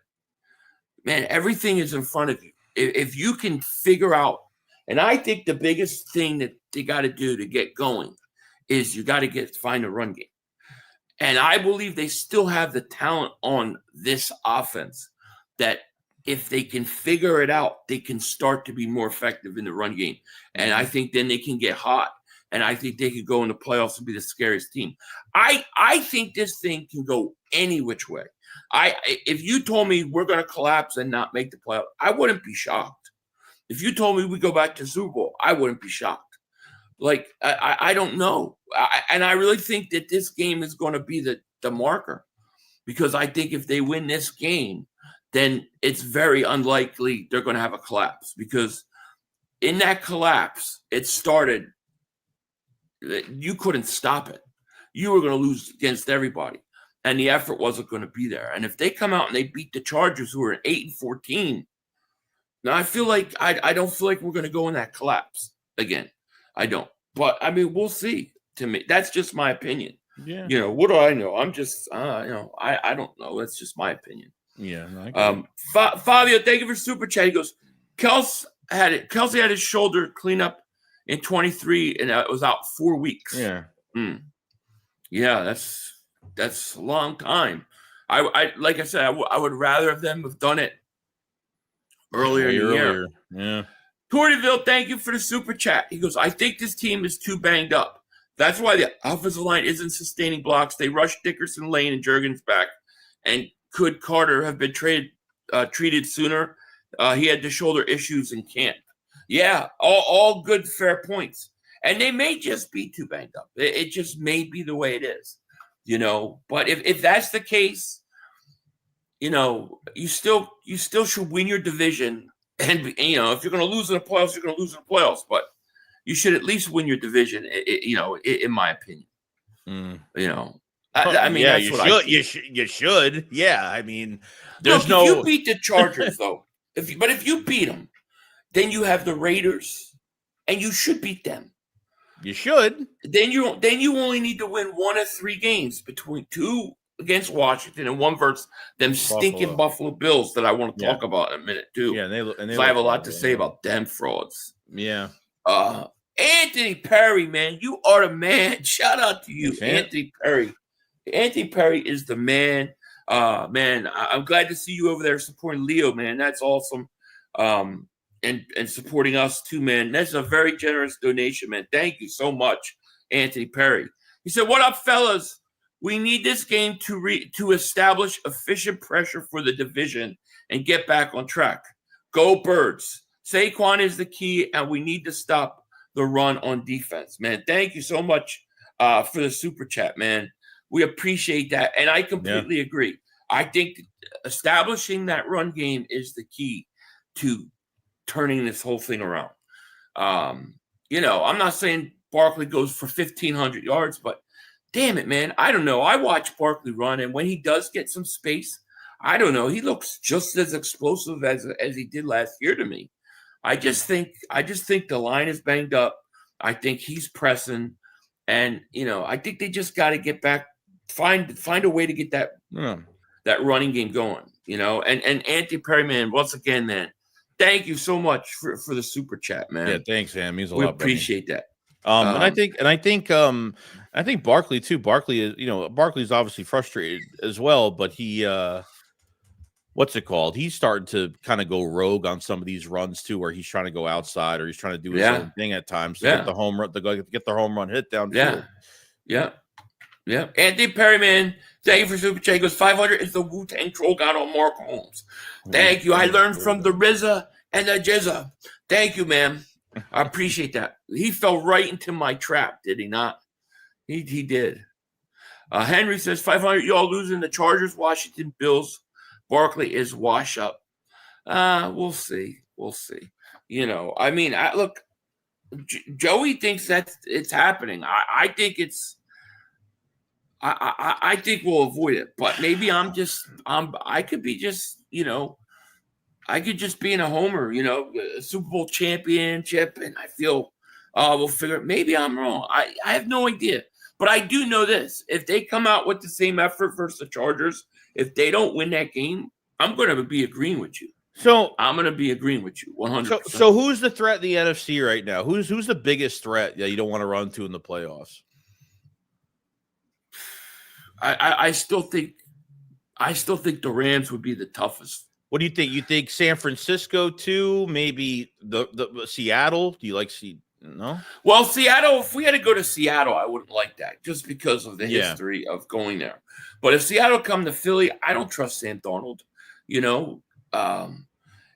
man, everything is in front of you. If you can figure out, and I think the biggest thing that they got to do to get going is you got to find a run game. And I believe they still have the talent on this offense that if they can figure it out, they can start to be more effective in the run game. And I think then they can get hot. And I think they could go in the playoffs and be the scariest team. I think this thing can go any which way. If you told me we're going to collapse and not make the playoffs, I wouldn't be shocked. If you told me we go back to Super Bowl, I wouldn't be shocked. I don't know. And I really think that this game is going to be the marker, because I think if they win this game, then it's very unlikely they're going to have a collapse, because in that collapse, it started. You couldn't stop it. You were going to lose against everybody, and the effort wasn't going to be there. And if they come out and they beat the Chargers, who are 8-14, now I feel like I don't feel like we're going to go in that collapse again. I don't. But I mean, we'll see. To me, that's just my opinion. Yeah. What do I know? I'm just, I don't know. That's just my opinion. Yeah. Fabio, thank you for super chat. He goes, Kelsey had his shoulder clean up in 23, and it was out 4 weeks. Yeah. Yeah, that's a long time. I like I said, I would rather have them have done it earlier in the year. Yeah. Tortiville, thank you for the super chat. He goes, I think this team is too banged up. That's why the offensive line isn't sustaining blocks. They rushed Dickerson, Lane, and Juergens back. And could Carter have been treated sooner? He had the shoulder issues in camp. Yeah, all good, fair points. And they may just be too banged up. It just may be the way it is, But if that's the case, you still should win your division. And, if you're going to lose in the playoffs, you're going to lose in the playoffs. But you should at least win your division, in my opinion. I mean, yeah, that's you should. Yeah, I mean, if you beat the Chargers, though, if you beat them, then you have the Raiders, and you should beat them. You should. Then you only need to win 1 of 3 games, between 2 against Washington and 1 versus them stinking Buffalo Bills that I want to talk about in a minute too. Yeah, and I have a lot to say about them frauds. Yeah. Anthony Perry, man, you are the man. Shout out to you, Anthony Perry. Anthony Perry is the man. Man, I'm glad to see you over there supporting Leo, man. That's awesome. And supporting us too, man. That's a very generous donation, man. Thank you so much, Anthony Perry. He said, "What up, fellas? We need this game to establish efficient pressure for the division and get back on track. Go Birds. Saquon is the key, and we need to stop the run on defense." Man, thank you so much for the super chat, man. We appreciate that, and I completely agree. I think establishing that run game is the key to turning this whole thing around. You know, I'm not saying Barkley goes for 1,500 yards, but damn it, man. I don't know. I watch Barkley run, and when he does get some space, I don't know. He looks just as explosive as he did last year to me. I just think the line is banged up. I think he's pressing, and you know, I think they just got to get back, find a way to get that running game going. You know, and Anthony Perry, man, once again, man, thank you so much for the super chat, man. Yeah, thanks, man. It means a lot. We appreciate that. And I think Barkley too. Barkley is, you know, Barkley's obviously frustrated as well, but he what's it called? He's starting to kind of go rogue on some of these runs too, where he's trying to go outside or he's trying to do his own thing at times to get the home run, to get the home run hit downfield. Yeah. Anthony Perry, man, thank you for super chat. He goes, 500 is the Wu-Tang troll got on Mark Holmes. Thank you. I learned from the RZA and the Jizza. Thank you, man. I appreciate that. He fell right into my trap, did he not? He did. Henry says 500. Y'all losing the Chargers, Washington, Bills. Barkley is wash up. We'll see. You know, I mean, look, Joey thinks that it's happening. I think it's. I think we'll avoid it, but maybe I could be just, you know, I could just be in a homer, you know, a Super Bowl championship, and I feel, we'll figure it. Maybe I'm wrong. I have no idea. But I do know this. If they come out with the same effort versus the Chargers, if they don't win that game, I'm going to be agreeing with you. So I'm going to be agreeing with you 100%. So who's the threat in the NFC right now? Who's the biggest threat that you don't want to run to in the playoffs? I still think the Rams would be the toughest. What do you think? You think San Francisco too? Maybe the Seattle? Do you like no? Well, Seattle, if we had to go to Seattle, I wouldn't like that just because of the history of going there. But if Seattle come to Philly, I don't trust Sam Darnold. You know,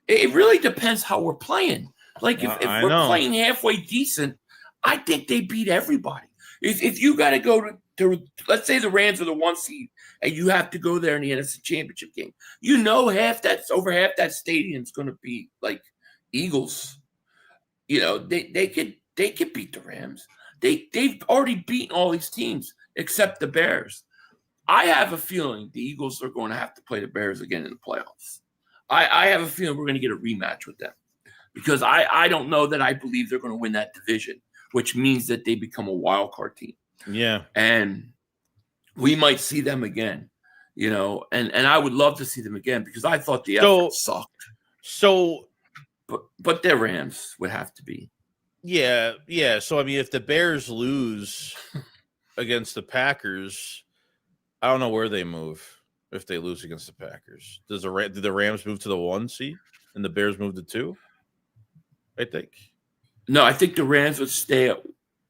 it really depends how we're playing. Like if we're playing halfway decent, I think they beat everybody. If you got to go to let's say the Rams are the 1 seed and you have to go there in the NFC Championship game, you know, over half that stadium is going to be like Eagles. You know, they could beat the Rams. They've already beaten all these teams except the Bears. I have a feeling the Eagles are going to have to play the Bears again in the playoffs. I have a feeling we're going to get a rematch with them because I don't know that I believe they're going to win that division, which means that they become a wild card team. Yeah. And we might see them again, you know, and I would love to see them again because I thought the effort sucked. So, but their Rams would have to be. Yeah. So, I mean, if the Bears lose against the Packers, I don't know where they move if they lose against the Packers. Do the Rams move to the 1 seed and the Bears move to 2? I think. No, I think the Rams would stay at.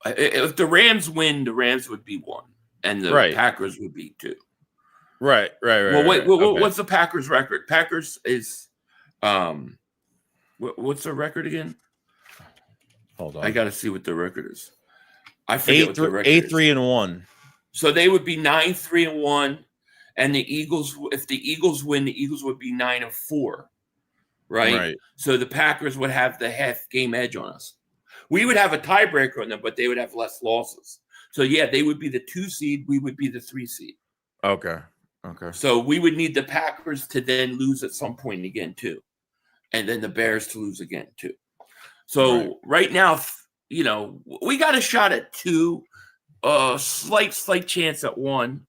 If the Rams win, the Rams would be 1, and the Packers would be 2. Right. Well, wait. What's the Packers' record? Packers is, what's their record again? Hold on. I got to see what their record is. I forget what their record is. 8-3-1. So they would be 9-3-1, and the Eagles. If the Eagles win, the Eagles would be 9-4. Right. So the Packers would have the half game edge on us. We would have a tiebreaker on them, but they would have less losses. So, yeah, they would be the 2 seed. We would be the 3 seed. Okay. So we would need the Packers to then lose at some point again, too. And then the Bears to lose again, too. So right now, you know, we got a shot at 2, slight chance at 1.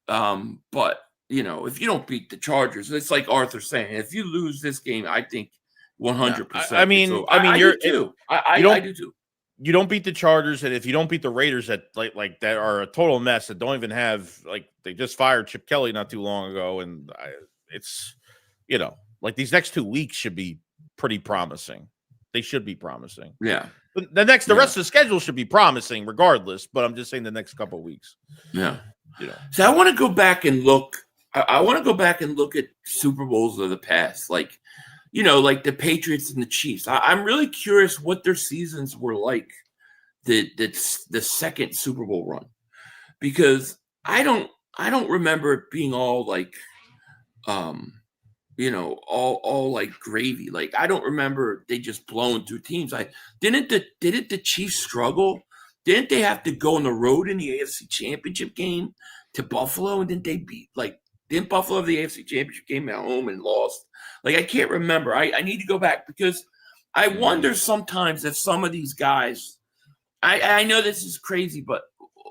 But, you know, if you don't beat the Chargers, it's like Arthur's saying, if you lose this game, I think 100%. I mean, I do too. you don't beat the Chargers, and if you don't beat the Raiders that like that are a total mess, that don't even have like they just fired Chip Kelly not too long ago, and it's like these next 2 weeks should be pretty promising. They should be promising. Yeah. But the rest of the schedule should be promising regardless. But I'm just saying the next couple of weeks. Yeah. So I want to go back and look. I want to go back and look at Super Bowls of the past, like the Patriots and the Chiefs. I'm really curious what their seasons were like, the second Super Bowl run, because I don't remember it being all like, all like gravy. Like I don't remember they just blowing through teams. Didn't the Chiefs struggle? Didn't they have to go on the road in the AFC Championship game to Buffalo, and didn't Buffalo have the AFC Championship game at home and lost? Like, I can't remember. I need to go back, because I wonder sometimes if some of these guys, I know this is crazy, but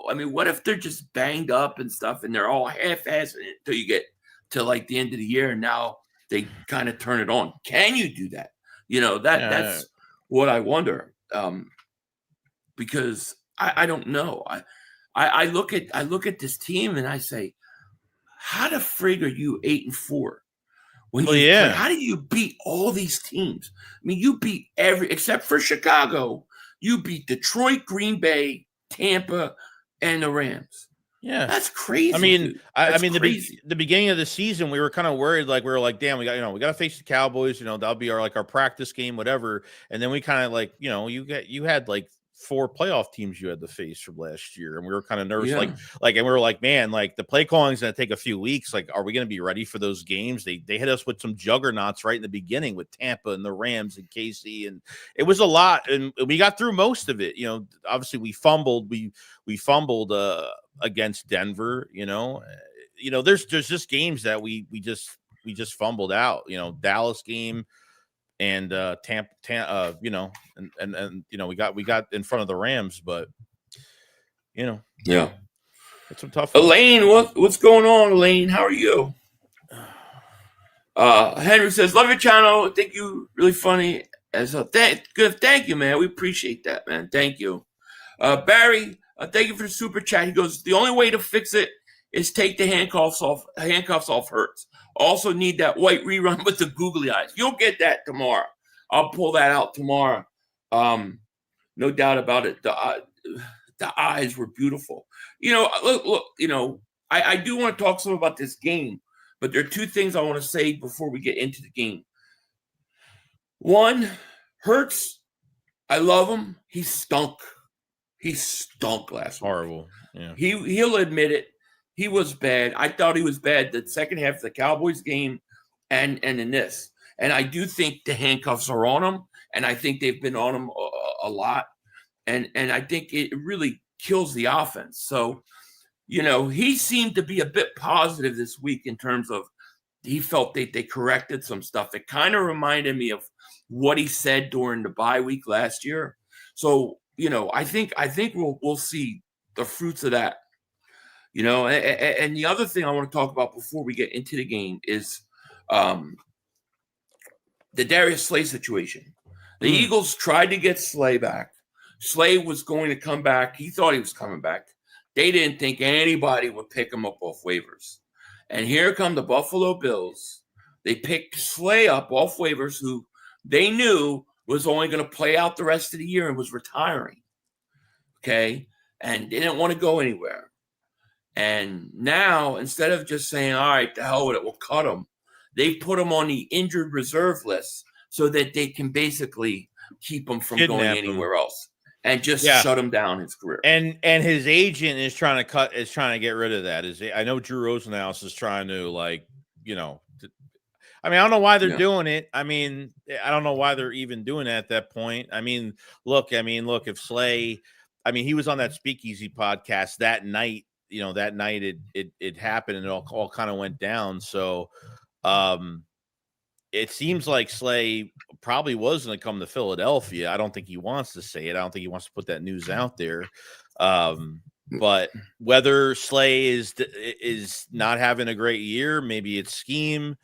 I mean, what if they're just banged up and stuff and they're all half-assed until you get to like the end of the year and now they kind of turn it on? Can you do that? That's what I wonder. Because I don't know. I look at this team and I say, how the frig are you 8-4? How do you beat all these teams? I mean, you beat except for Chicago, you beat Detroit, Green Bay, Tampa, and the Rams. Yeah, that's crazy. I mean, the beginning of the season, we were kind of worried. Like we were like, damn, we got to face the Cowboys. That'll be our practice game, whatever. And then we kind of you had like 4 playoff teams you had to face from last year, and we were kind of nervous. And we were like, man, like the play calling is going to take a few weeks. Like, are we going to be ready for those games? They hit us with some juggernauts right in the beginning with Tampa and the Rams and KC, and it was a lot, and we got through most of it. Obviously we fumbled. We fumbled against Denver. There's just games that we just fumbled out. Dallas game. And Tampa, and we got in front of the Rams, but it's some tough. Elaine, what's going on, Elaine? How are you? Henry says, love your channel. I think you really funny. Thank you, man. We appreciate that, man. Thank you. Barry, thank you for the super chat. He goes, the only way to fix it is take the handcuffs off Hurts. Also need that white rerun with the googly eyes. You'll get that tomorrow. I'll pull that out tomorrow. No doubt about it. The eyes were beautiful. Look. I do want to talk some about this game, but there are 2 things I want to say before we get into the game. One, Hurts. I love him. He stunk. He stunk last week. Horrible. Yeah. He'll admit it. He was bad. I thought he was bad the second half of the Cowboys game and in this. And I do think the handcuffs are on him, and I think they've been on him a lot. And I think it really kills the offense. So, he seemed to be a bit positive this week in terms of he felt they corrected some stuff. It kind of reminded me of what he said during the bye week last year. So, I think we'll see the fruits of that. And the other thing I want to talk about before we get into the game is the Darius Slay situation. The Eagles tried to get Slay back. Slay was going to come back. He thought he was coming back. They didn't think anybody would pick him up off waivers. And here come the Buffalo Bills. They picked Slay up off waivers, who they knew was only going to play out the rest of the year and was retiring. Okay? And didn't want to go anywhere. And now, instead of just saying, all right, the hell with it, we'll cut him, they put him on the injured reserve list so that they can basically keep him from going anywhere else and just shut him down his career. And his agent is trying to get rid of that. I know Drew Rosenhaus is trying to I don't know why they're doing it. I don't know why they're even doing it at that point. Look, if Slay, he was on that Speakeasy podcast that night. That night it happened and it all kind of went down. So it seems like Slay probably was going to come to Philadelphia. I don't think he wants to say it. I don't think he wants to put that news out there. But whether Slay is not having a great year, maybe it's scheme.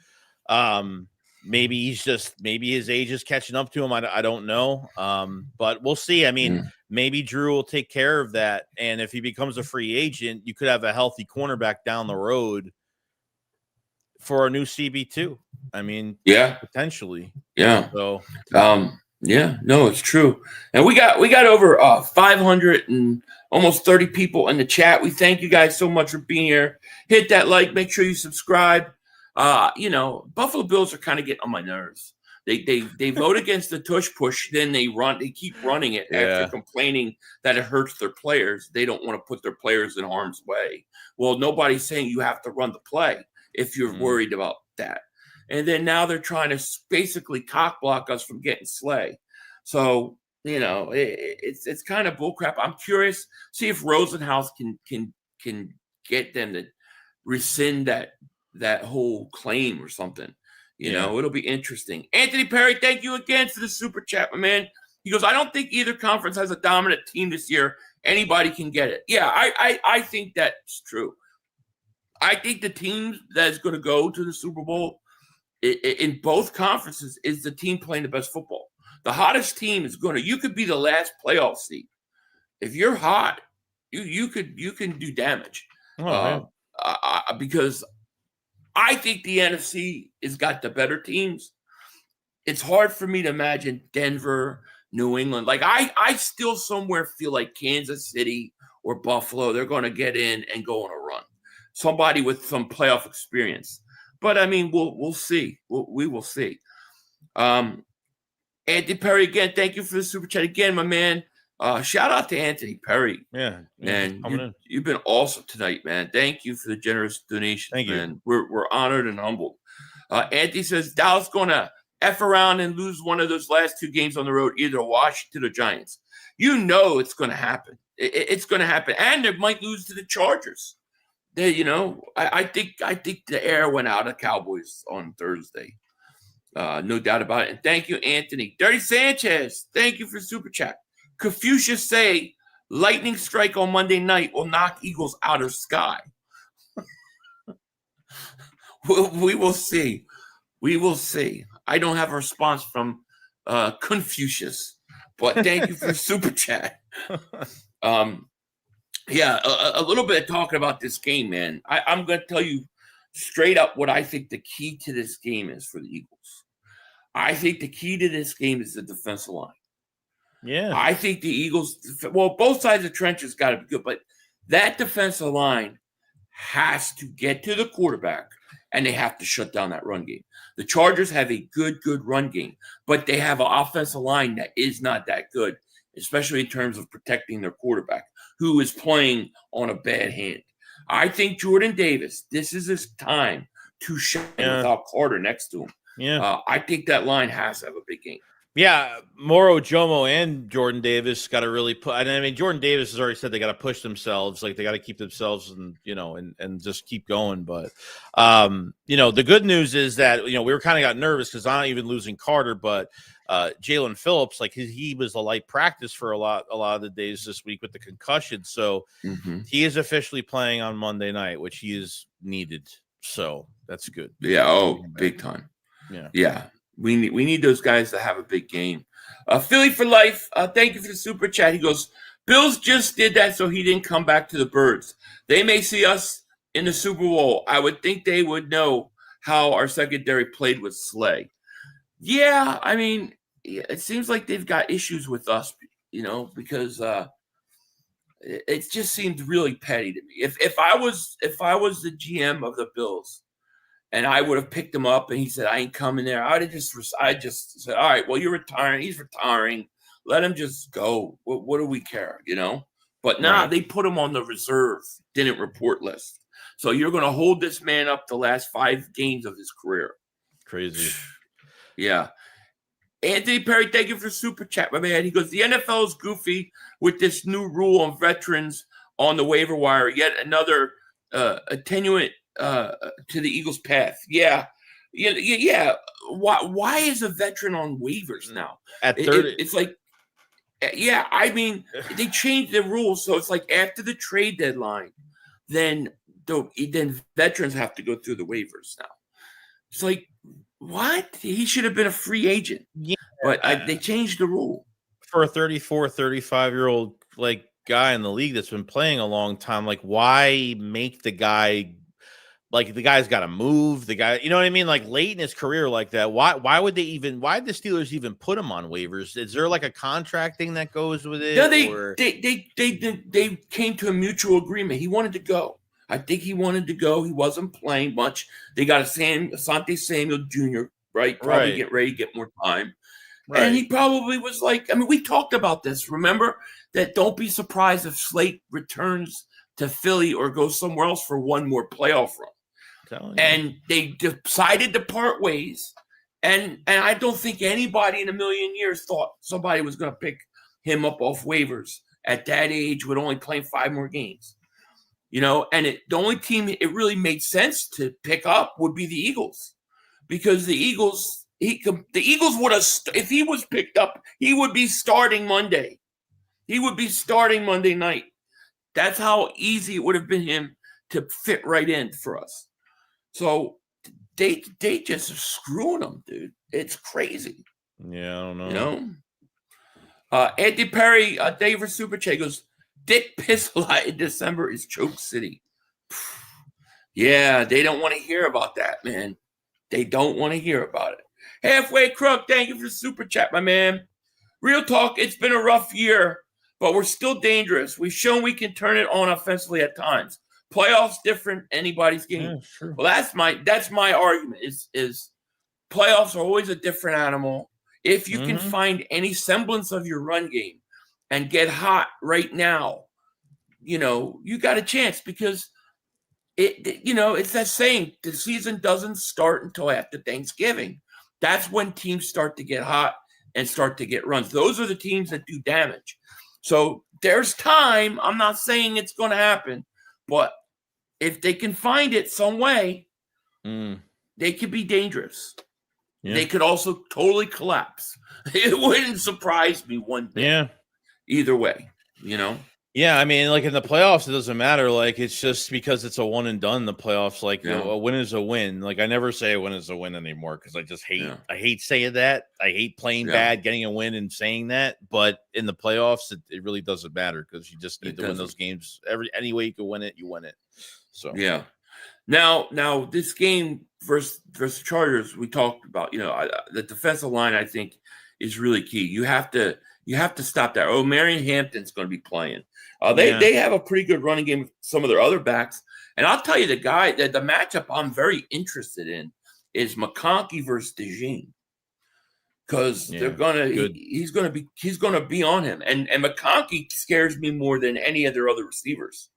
Maybe his age is catching up to him. I don't know. But we'll see. maybe Drew will take care of that. And if he becomes a free agent, you could have a healthy cornerback down the road for a new CB2. I mean, potentially. Yeah. So, yeah, no, it's true. And we got over 500 and almost 30 people in the chat. We thank you guys so much for being here. Hit that like, make sure you subscribe. Buffalo Bills are kind of getting on my nerves. They vote against the tush push, then they keep running it after complaining that it hurts their players. They don't want to put their players in harm's way. Well, nobody's saying you have to run the play if you're worried about that. And then now they're trying to basically cock block us from getting Slay. So, it's kind of bullcrap. I'm curious, see if Rosenhaus can get them to rescind that whole claim or something. It'll be interesting. Anthony Perry, thank you again for the super chat, my man. He goes, I don't think either conference has a dominant team this year. Anybody can get it. Yeah, I think that's true. I think the team that's going to go to the Super Bowl in both conferences is the team playing the best football. The hottest team is you could be the last playoff seed. If you're hot, you can do damage. Because I think the NFC has got the better teams. It's hard for me to imagine Denver, New England. Like I still somewhere feel like Kansas City or Buffalo, they're going to get in and go on a run. Somebody with some playoff experience. But I mean, we'll see. We will see. Anthony Perry again. Thank you for the super chat again, my man. Shout out to Anthony Perry. Yeah, man, you've been awesome tonight, man. Thank you for the generous donation. Thank you, man. We're honored and humbled. Anthony says Dallas going to F around and lose one of those last 2 games on the road, either Washington or Giants. It's going to happen. It's going to happen, and they might lose to the Chargers. I think the air went out of Cowboys on Thursday. No doubt about it. And thank you, Anthony. Dirty Sanchez, thank you for super chat. Confucius say lightning strike on Monday night will knock Eagles out of sky. we will see. We will see. I don't have a response from Confucius, but thank you for super chat. Yeah, a little bit of talking about this game, man. I'm going to tell you straight up what I think the key to this game is for the Eagles. I think the key to this game is the defensive line. Yeah. I think the Eagles, both sides of the trenches got to be good, but that defensive line has to get to the quarterback, and they have to shut down that run game. The Chargers have a good run game, but they have an offensive line that is not that good, especially in terms of protecting their quarterback, who is playing on a bad hand. I think Jordan Davis, this is his time to shine without Carter next to him. Yeah. I think that line has to have a big game. Yeah, Moro Jomo and Jordan Davis got to really put. I mean, Jordan Davis has already said they got to push themselves, like they got to keep themselves, and just keep going. But the good news is that we were kind of got nervous because I'm not even losing Carter, but Jalen Phillips, like he was a light practice for a lot of the days this week with the concussion, so he is officially playing on Monday night, which he is needed. So that's good. Yeah. Big time. Yeah. We need those guys to have a big game. Philly for life. Thank you for the super chat. He goes, Bills just did that so he didn't come back to the Birds. They may see us in the Super Bowl. I would think they would know how our secondary played with Slay. Yeah, I mean, it seems like they've got issues with us, because it just seemed really petty to me. If I was the GM of the Bills, and I would have picked him up, and he said, I ain't coming there, I just said, all right, well, you're retiring. He's retiring. Let him just go. What do we care, But now they put him on the reserve, didn't report list. So you're going to hold this man up the last 5 games of his career. Crazy. Yeah. Anthony Perry, thank you for super chat, my man. He goes, the NFL is goofy with this new rule on veterans on the waiver wire. Yet another attenuant to the Eagles' path. Yeah. Why is a veteran on waivers now? At 30, it's like, I mean, they changed the rules, so it's like after the trade deadline, then veterans have to go through the waivers now. It's like, what? He should have been a free agent. Yeah. But they changed the rule. for a 34, 35-year-old like guy in the league that's been playing a long time, like why make the guy like the guy's got to move the guy, you know what I mean? Like late in his career like that. Why would the Steelers even put him on waivers? Is there like a contract thing that goes with it? No, or? they came to a mutual agreement. He wanted to go. I think he wanted to go. He wasn't playing much. They got Asante Samuel Jr., right? Probably get ready to get more time. Right. And he probably was like, I mean, we talked about this. Remember that don't be surprised if Slate returns to Philly or goes somewhere else for one more playoff run. And they decided to part ways. And I don't think anybody in a million years thought somebody was going to pick him up off waivers at that age with only playing 5 more games. You know, and the only team it really made sense to pick up would be the Eagles, because the Eagles would have, if he was picked up, he would be starting Monday. He would be starting Monday night. That's how easy it would have been him to fit right in for us. So they just are screwing him, dude. It's crazy. Yeah, I don't know. You know, Andy Perry, David Super Chat goes, Dick Pistol in December is Choke City. Yeah, they don't want to hear about that, man. They don't want to hear about it. Halfway Crook, thank you for the super chat, my man. Real talk, it's been a rough year, but we're still dangerous. We've shown we can turn it on offensively at times. Playoffs different, anybody's game. Yeah, sure. Well, that's my argument. Is playoffs are always a different animal. If you can find any semblance of your run game and get hot right now, you know, you got a chance, because it's that saying, the season doesn't start until after Thanksgiving. That's when teams start to get hot and start to get runs. Those are the teams that do damage. So there's time. I'm not saying it's going to happen, but if they can find it some way, they could be dangerous. Yeah. They could also totally collapse. It wouldn't surprise me one bit. Yeah. Either way, you know? Yeah, I mean, like in the playoffs, it doesn't matter. Like, it's just because it's a one and done, the playoffs, like, you know, a win is a win. Like, I never say a win is a win anymore, because I just hate, I hate saying that. I hate playing bad, getting a win and saying that. But in the playoffs, it really doesn't matter, because you just need to win those games. Any way you can win it, you win it. So, yeah. Now this game versus Chargers, we talked about, you know, the defensive line, I think, is really key. You have to stop that. Oh, Marion Hampton's going to be playing. They have a pretty good running game with some of their other backs. And I'll tell you, the matchup I'm very interested in is McConkey versus DeJean, because they're he's gonna be on him. And McConkey scares me more than any of their other receivers.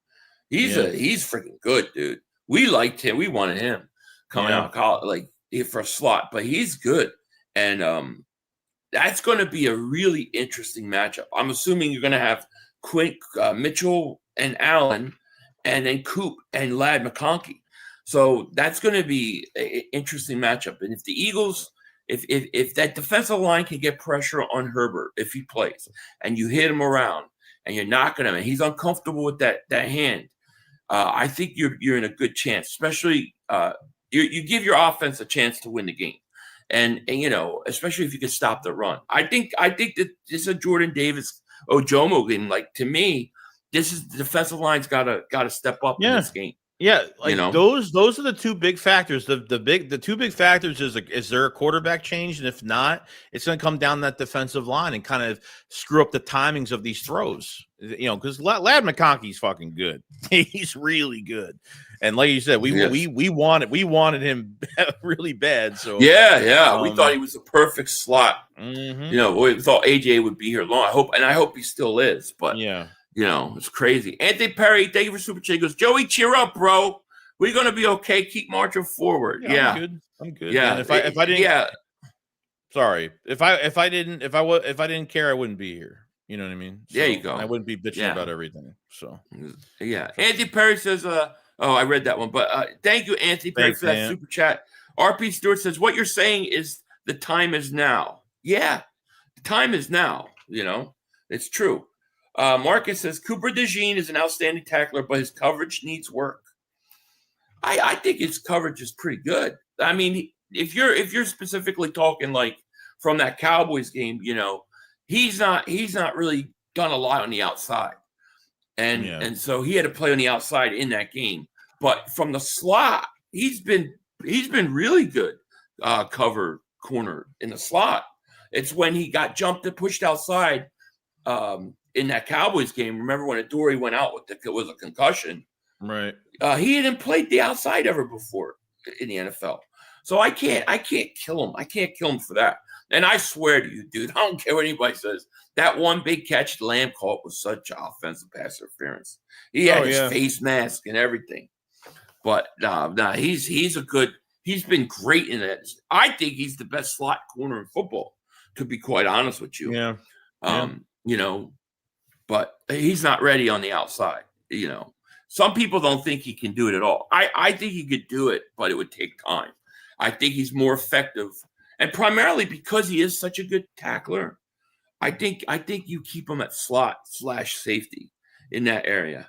He's freaking good, dude. We liked him. We wanted him coming out of college, like, for a slot, but he's good. And that's going to be a really interesting matchup. I'm assuming you're going to have Mitchell and Allen, and then Coop and Ladd McConkey. So that's going to be an interesting matchup. And if the Eagles, if that defensive line can get pressure on Herbert, if he plays, and you hit him around and you're knocking him, and he's uncomfortable with that hand, I think you're in a good chance. Especially you give your offense a chance to win the game. And you know, especially if you can stop the run. I think that this is a Jordan Davis Ojomo game. Like, to me, this is the defensive line's gotta step up in this game. Yeah, like, you know? those are the two big factors. The two big factors is there a quarterback change, and if not, it's going to come down that defensive line and kind of screw up the timings of these throws. You know, because Ladd McConkey's fucking good. He's really good, and like you said, we wanted him really bad. So we thought he was a perfect slot. You know, we thought AJ would be here long. I hope he still is. But you know, it's crazy. Anthony Perry, thank you for super chat. He goes, Joey, cheer up, bro. We're gonna be okay. Keep marching forward. I'm good. Yeah. And if I didn't, sorry. If I didn't care, I wouldn't be here. You know what I mean? So, there you go. I wouldn't be bitching about everything. So Anthony Perry says, I read that one, but thank you, Anthony Perry, for that super chat. RP Stewart says, what you're saying is the time is now. Yeah, the time is now. You know, it's true. Marcus says Cooper DeJean is an outstanding tackler, but his coverage needs work. I think his coverage is pretty good. I mean, if you're specifically talking like from that Cowboys game, you know, he's not really done a lot on the outside. And so he had to play on the outside in that game. But from the slot, he's been really good cover corner in the slot. It's when he got jumped and pushed outside in that Cowboys game. Remember when Adoree went out with a concussion? Right. He hadn't played the outside ever before in the NFL. So I can't kill him. I can't kill him for that. And I swear to you, dude, I don't care what anybody says. That one big catch Lamb caught was such offensive pass interference. He had his face mask and everything. But he's been great in it. I think he's the best slot corner in football, to be quite honest with you. Yeah. You know, but he's not ready on the outside. You know, some people don't think he can do it at all. I think he could do it, but it would take time. I think he's more effective, and primarily because he is such a good tackler. I think you keep him at slot / safety in that area.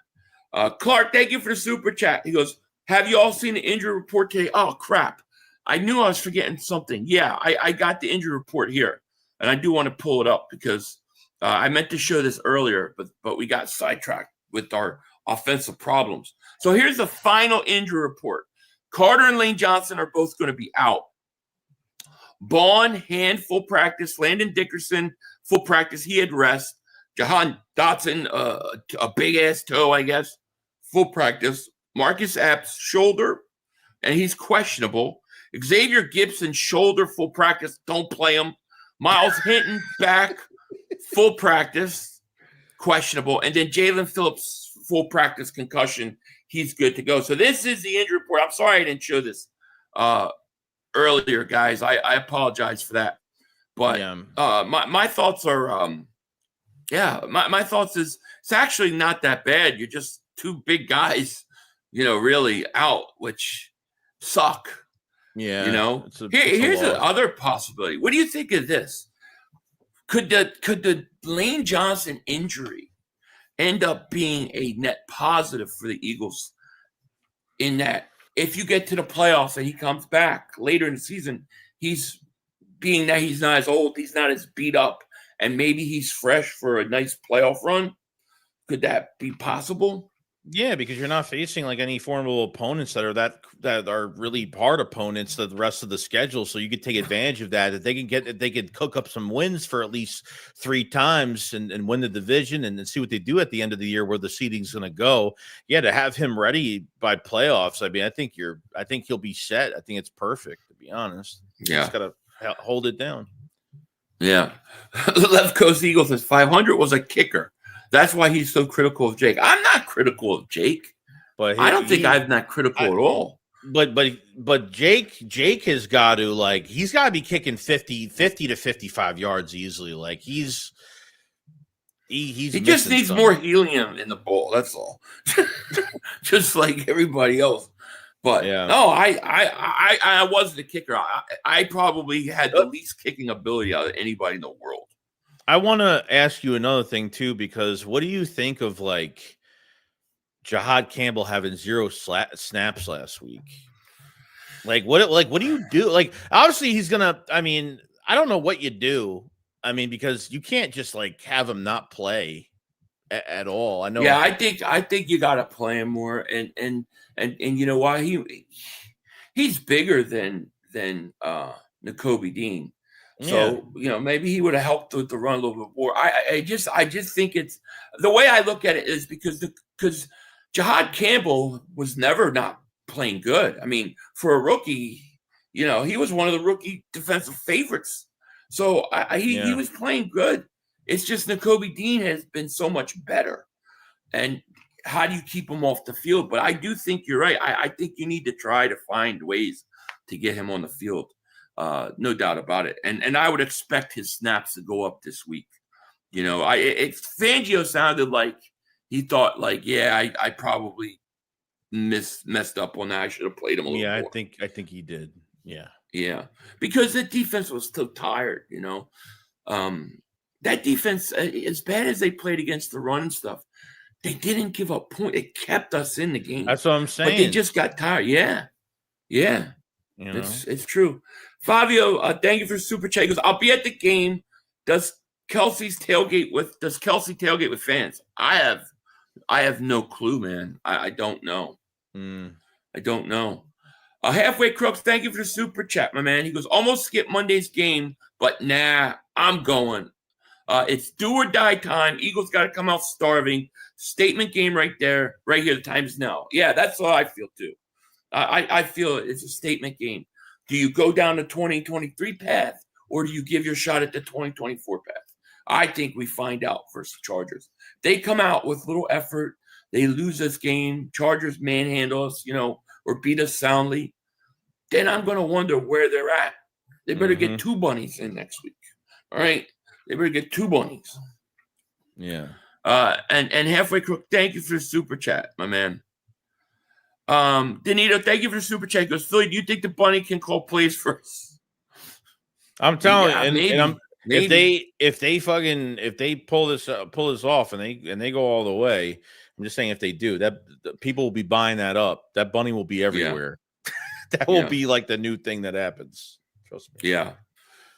Clark, thank you for the super chat. He goes, have you all seen the injury report today? Oh, crap. I knew I was forgetting something. Yeah, I got the injury report here, and I do want to pull it up because I meant to show this earlier, but we got sidetracked with our offensive problems. So here's the final injury report. Carter and Lane Johnson are both going to be out. Bond, hand, full practice. Landon Dickerson, full practice. He had rest. Jahan Dotson, a big-ass toe, I guess, full practice. Marcus Epps, shoulder, and he's questionable. Xavier Gibson, shoulder, full practice. Don't play him. Miles Hinton, back, full practice, questionable. And then Jalen Phillips, full practice, concussion. He's good to go. So this is the injury report. I'm sorry I didn't show this earlier, guys. I apologize for that. But my thoughts are, my thoughts is it's actually not that bad. You're just two big guys, you know, really out, which suck. Yeah. You know, here's the other possibility. What do you think of this? Could the Lane Johnson injury end up being a net positive for the Eagles in that if you get to the playoffs and he comes back later in the season, he's not as old, he's not as beat up, and maybe he's fresh for a nice playoff run? Could that be possible? Yeah, because you're not facing like any formidable opponents that are really hard opponents the rest of the schedule. So you could take advantage of that. If they could cook up some wins for at least 3 times and win the division and see what they do at the end of the year where the seeding's going to go. Yeah, to have him ready by playoffs. I mean, I think he'll be set. I think it's perfect, to be honest. Yeah, just gotta hold it down. Yeah, the Left Coast Eagles says 500 was a kicker. That's why he's so critical of Jake. I'm not critical of Jake, but I don't think I'm not critical at all. But Jake has got to he's got to be kicking 50 to 55 yards easily. Like he just needs more helium in the bowl. That's all. Just like everybody else. But no, I wasn't a kicker. I probably had the least kicking ability out of anybody in the world. I want to ask you another thing too, because what do you think of Jahad Campbell having 0 snaps last week? What do you do? Obviously he's gonna. I mean, I don't know what you do. I mean, because you can't just have him not play at all. I know. Yeah, I think you got to play him more, and you know why he's bigger than Nakobe Dean. So, maybe he would have helped with the run a little bit more. I just think it's the way I look at it is because Jahad Campbell was never not playing good. I mean, for a rookie, he was one of the rookie defensive favorites. So he was playing good. It's just Nakobe Dean has been so much better. And how do you keep him off the field? But I do think you're right. I think you need to try to find ways to get him on the field. No doubt about it. And I would expect his snaps to go up this week. Fangio sounded like he thought I probably messed up on that. I should have played him a little more. I think he did. Yeah. Yeah. Because the defense was so tired, that defense, as bad as they played against the run and stuff, they didn't give up points. It kept us in the game. That's what I'm saying. But they just got tired. Yeah. Yeah. It's true. Fabio, thank you for super chat. He goes, I'll be at the game. Does Kelsey tailgate with fans? I have no clue, man. I don't know. I don't know. Halfway Crooks, thank you for the super chat, my man. He goes, almost skip Monday's game, but nah, I'm going. It's do or die time. Eagles got to come out starving. Statement game right there, right here. The time's now. Yeah, that's how I feel too. I feel it's a statement game. Do you go down the 2023 path, or do you give your shot at the 2024 path? I think we find out versus Chargers. They come out with little effort. They lose this game. Chargers manhandle us, or beat us soundly. Then I'm going to wonder where they're at. They better get 2 bunnies in next week. All right? They better get 2 bunnies. Yeah. And Halfway Crook, thank you for the super chat, my man. Danito, thank you for the super chat. He goes, Philly, do you think the bunny can call plays first? I'm telling you, and maybe. if they pull this off and they go all the way, I'm just saying if they do that, people will be buying that up. That bunny will be everywhere. Yeah. That will be like the new thing that happens. Trust me. Yeah.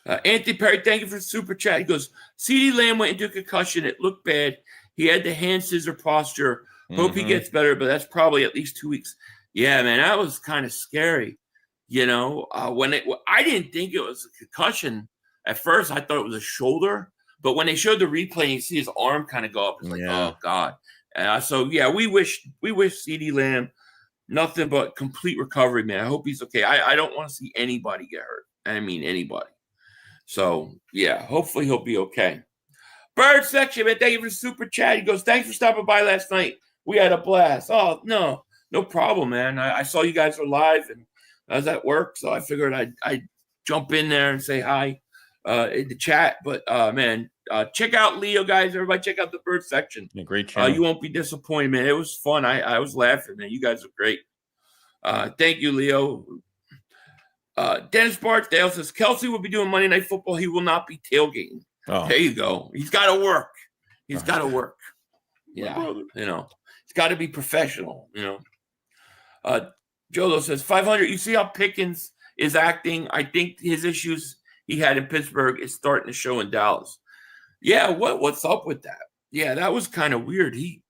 Anthony Perry, thank you for the super chat. He goes, CeeDee Lamb went into concussion. It looked bad. He had the hand scissor posture. Hope he gets better, but that's probably at least 2 weeks. Yeah, man, that was kind of scary. I didn't think it was a concussion. At first, I thought it was a shoulder. But when they showed the replay, you see his arm kind of go up. It's like, oh, God. We wish CeeDee Lamb nothing but complete recovery, man. I hope he's okay. I don't want to see anybody get hurt. I mean, anybody. So, yeah, hopefully he'll be okay. Bird section, man. Thank you for the super chat. He goes, thanks for stopping by last night. We had a blast. Oh, no problem, man. I saw you guys were live and I was at work, so I figured I'd jump in there and say hi in the chat. But, man, check out Leo, guys. Everybody check out the Bird section. Yeah, great channel. You won't be disappointed, man. It was fun. I was laughing, man. You guys are great. Thank you, Leo. Dennis Barksdale says, Kelsey will be doing Monday Night Football. He will not be tailgating. Oh. There you go. He's got to work. He's got to work. Yeah. He's got to be professional, Jolo says, 500. You see how Pickens is acting? I think his issues he had in Pittsburgh is starting to show in Dallas. Yeah, what's up with that? Yeah, that was kind of weird. He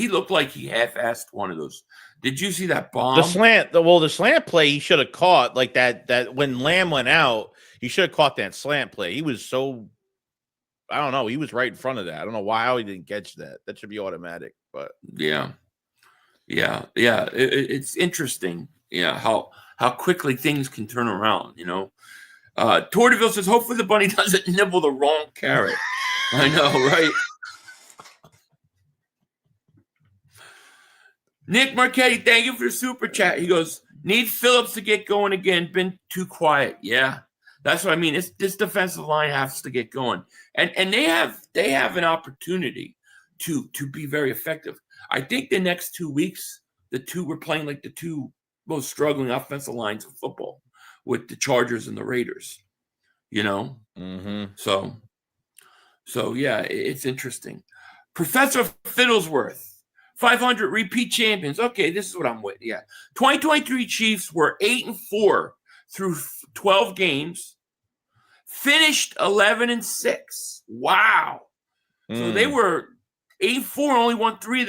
looked like he half-assed one of those. Did you see that bomb? The slant play he should have caught, like that when Lamb went out, he should have caught that slant play. He was so, I don't know, he was right in front of that. I don't know how he didn't catch that. That should be automatic, but yeah. It's interesting, how quickly things can turn around, Torteville says, hopefully the bunny doesn't nibble the wrong carrot. I know, right? Nick Marchetti, thank you for the super chat. He goes, need Phillips to get going again. Been too quiet. Yeah, that's what I mean. This defensive line has to get going, and they have an opportunity to be very effective. I think the next 2 weeks, we're playing like the 2 most struggling offensive lines of football with the Chargers and the Raiders. So yeah, it's interesting. Professor Fiddlesworth. 500 repeat champions. Okay, this is what I'm with. Yeah. 2023 Chiefs were 8-4 through 12 games. Finished 11-6. Wow. So they were 8-4, only won 3,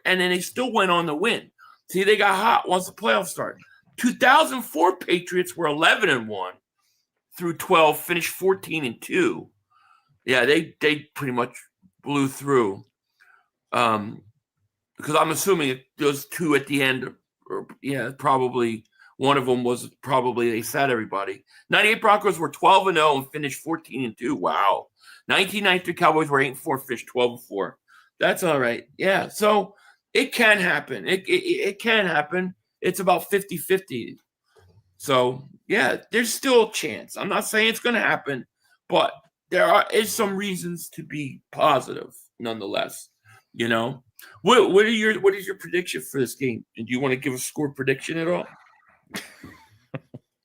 and then they still went on to win. See, they got hot once the playoffs started. 2004 Patriots were 11-1 through 12, finished 14-2. Yeah, they pretty much blew through. Because I'm assuming those 2 at the end, probably one of them was probably they sat everybody. 98 Broncos were 12-0 and finished 14-2. Wow. 1993 Cowboys were 8-4, finished 12-4. That's all right. Yeah, so it can happen. It can happen. It's about 50-50. So, yeah, there's still a chance. I'm not saying it's going to happen, but there is some reasons to be positive nonetheless, What is your prediction for this game? And do you want to give a score prediction at all?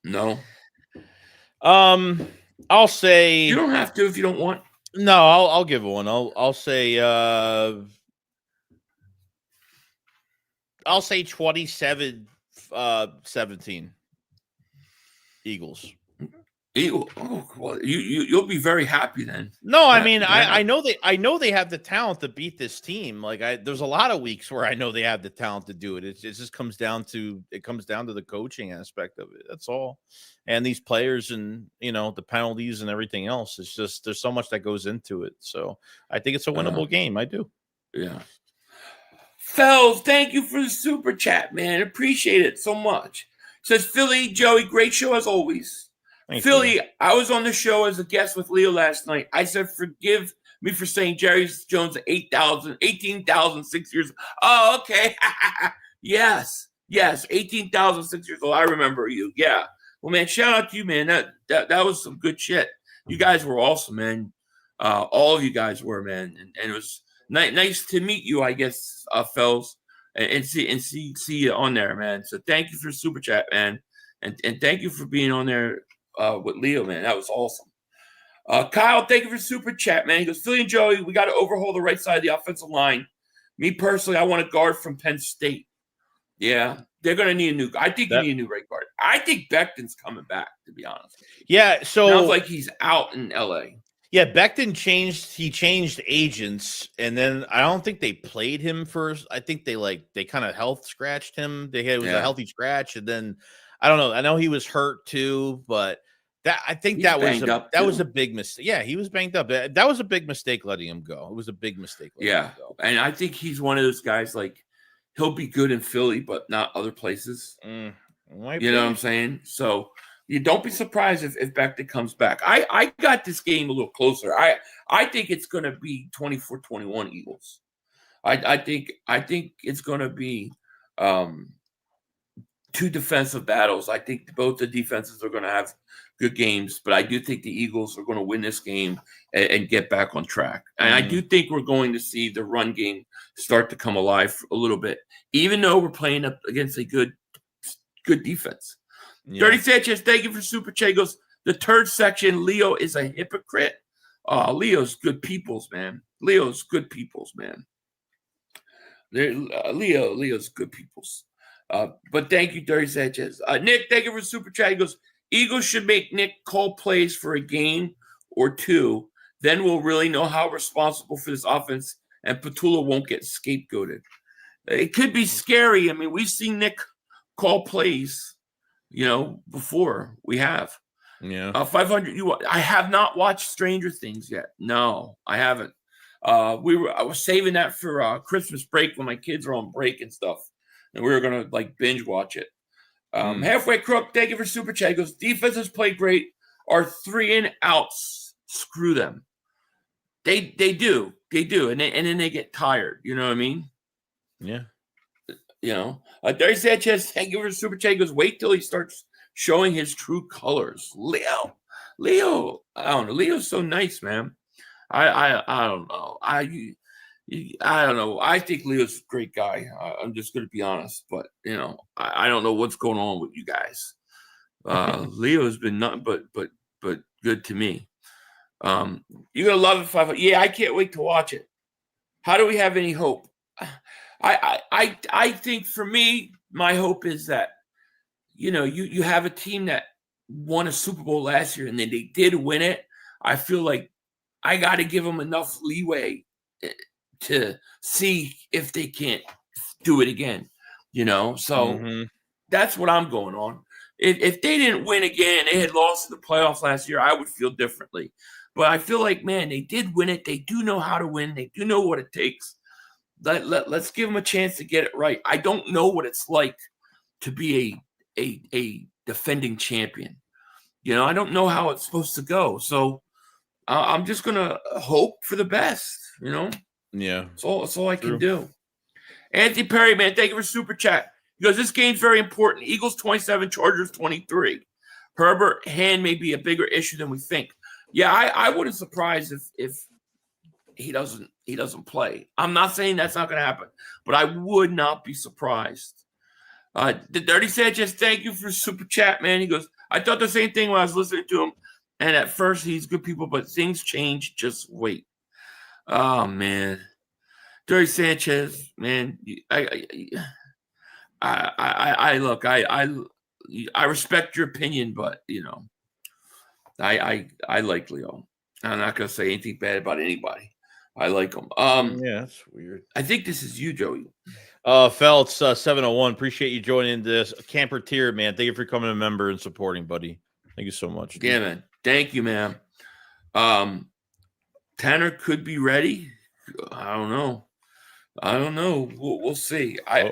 No. I'll say you don't have to if you don't want. No, I'll give one. I'll say 27-17 Eagles. You'll be very happy then. No, I mean, I know they have the talent to beat this team. Like there's a lot of weeks where I know they have the talent to do it. It just comes down to the coaching aspect of it. That's all. And these players and the penalties and everything else. It's just there's so much that goes into it. So I think it's a winnable game. I do. Yeah. Fells, thank you for the super chat, man. Appreciate it so much. Says Philly, Joey, great show as always. Thank Philly, you. I was on the show as a guest with Leo last night. I said, forgive me for saying Jerry Jones 18,000, 6 years. Oh, okay. Yes, 18,000, 6 years old. I remember you. Yeah. Well, man, shout out to you, man. That was some good shit. You guys were awesome, man. All of you guys were, man. And it was nice to meet you, I guess, Fells, and see you on there, man. So thank you for super chat, man. And thank you for being on there with Leo, man. That was awesome. Kyle, thank you for super chat, man. He goes, Philly and Joey, we got to overhaul the right side of the offensive line. Me personally, I want a guard from Penn State. Yeah, they're going to need a new. I think you need a new right guard. I think Becton's coming back, to be honest. Yeah, so sounds like he's out in L.A. Yeah, Becton changed agents, and then I don't think they played him first. I think they kind of health scratched him. It was a healthy scratch, and then I don't know. I know he was hurt too, but I think that was a big mistake. Yeah, he was banged up. That was a big mistake letting him go. It was a big mistake. Him go. And I think he's one of those guys like he'll be good in Philly, but not other places. You know what I'm saying? So you don't be surprised if Becton comes back. I got this game a little closer. I think it's going to be 24-21 Eagles. I think it's going to be two defensive battles. I think both the defenses are going to have good games, but I do think the Eagles are going to win this game and get back on track. And I do think we're going to see the run game start to come alive a little bit, even though we're playing up against a good defense. Yeah. Dirty Sanchez, thank you for super chat. He goes, the third section, Leo is a hypocrite. Leo's good peoples, man. Leo's good peoples. But thank you, Dirty Sanchez. Nick, thank you for super chat. He goes, Eagles should make Nick call plays for a game or two. Then we'll really know how responsible for this offense, and Petula won't get scapegoated. It could be scary. I mean, we've seen Nick call plays, before. We have. Yeah. 500. I have not watched Stranger Things yet. No, I haven't. I was saving that for Christmas break when my kids are on break and stuff, and we were gonna binge watch it. Halfway Crook, thank you for super chat. He goes, defenses play great. Our 3 and outs, screw them. They do, and then they get tired. You know what I mean? Yeah. Dirty Sanchez, thank you for super chat. He goes, wait till he starts showing his true colors. Leo, I don't know. Leo's so nice, man. I don't know. I don't know. I think Leo's a great guy. I'm just going to be honest, but I don't know what's going on with you guys. Leo's been nothing but good to me. You're gonna love it. 500. Yeah, I can't wait to watch it. How do we have any hope? I think for me, my hope is that you have a team that won a Super Bowl last year and then they did win it. I feel like I got to give them enough leeway to see if they can't do it again. So that's what I'm going on. If they didn't win again, they had lost in the playoffs last year, I would feel differently. But I feel like, man, they did win it. They do know how to win. They do know what it takes. Let's give them a chance to get it right. I don't know what it's like to be a defending champion. I don't know how it's supposed to go. So I'm just going to hope for the best, Yeah. That's all I can do. Anthony Perry, man, thank you for super chat. He goes, this game's very important. Eagles 27, Chargers 23. Herbert hand may be a bigger issue than we think. Yeah, I wouldn't surprise if he doesn't play. I'm not saying that's not going to happen, but I would not be surprised. The Dirty Sanchez, thank you for super chat, man. He goes, I thought the same thing when I was listening to him, and at first he's good people, but things change. Just wait. Oh man, Dirty Sanchez, man. I look. I respect your opinion, but I like Leo. I'm not gonna say anything bad about anybody. I like him. Yeah, that's weird. I think this is you, Joey. Feltz 701. Appreciate you joining this camper tier, man. Thank you for coming a member and supporting, buddy. Thank you so much. Yeah, man. Thank you, man. Tanner could be ready. I don't know. We'll see. I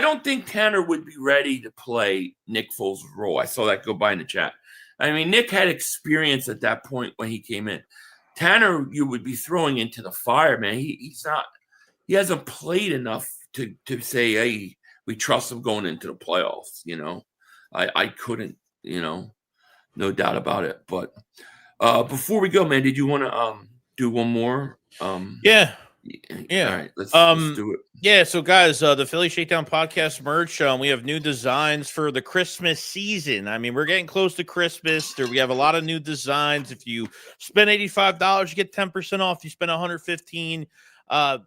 don't think Tanner would be ready to play Nick Foles' role. I saw that go by in the chat. I mean, Nick had experience at that point when he came in. Tanner, you would be throwing into the fire, man. He's not. He hasn't played enough to say, hey, we trust him going into the playoffs. You know, I couldn't. You know, no doubt about it. But before we go, man, did you want to do one more? Yeah. All right, let's do it. Yeah, so guys, the Philly Shakedown podcast merch, we have new designs for the Christmas season. I mean, we're getting close to Christmas. We have a lot of new designs. If you spend $85, you get 10% off. You spend $115,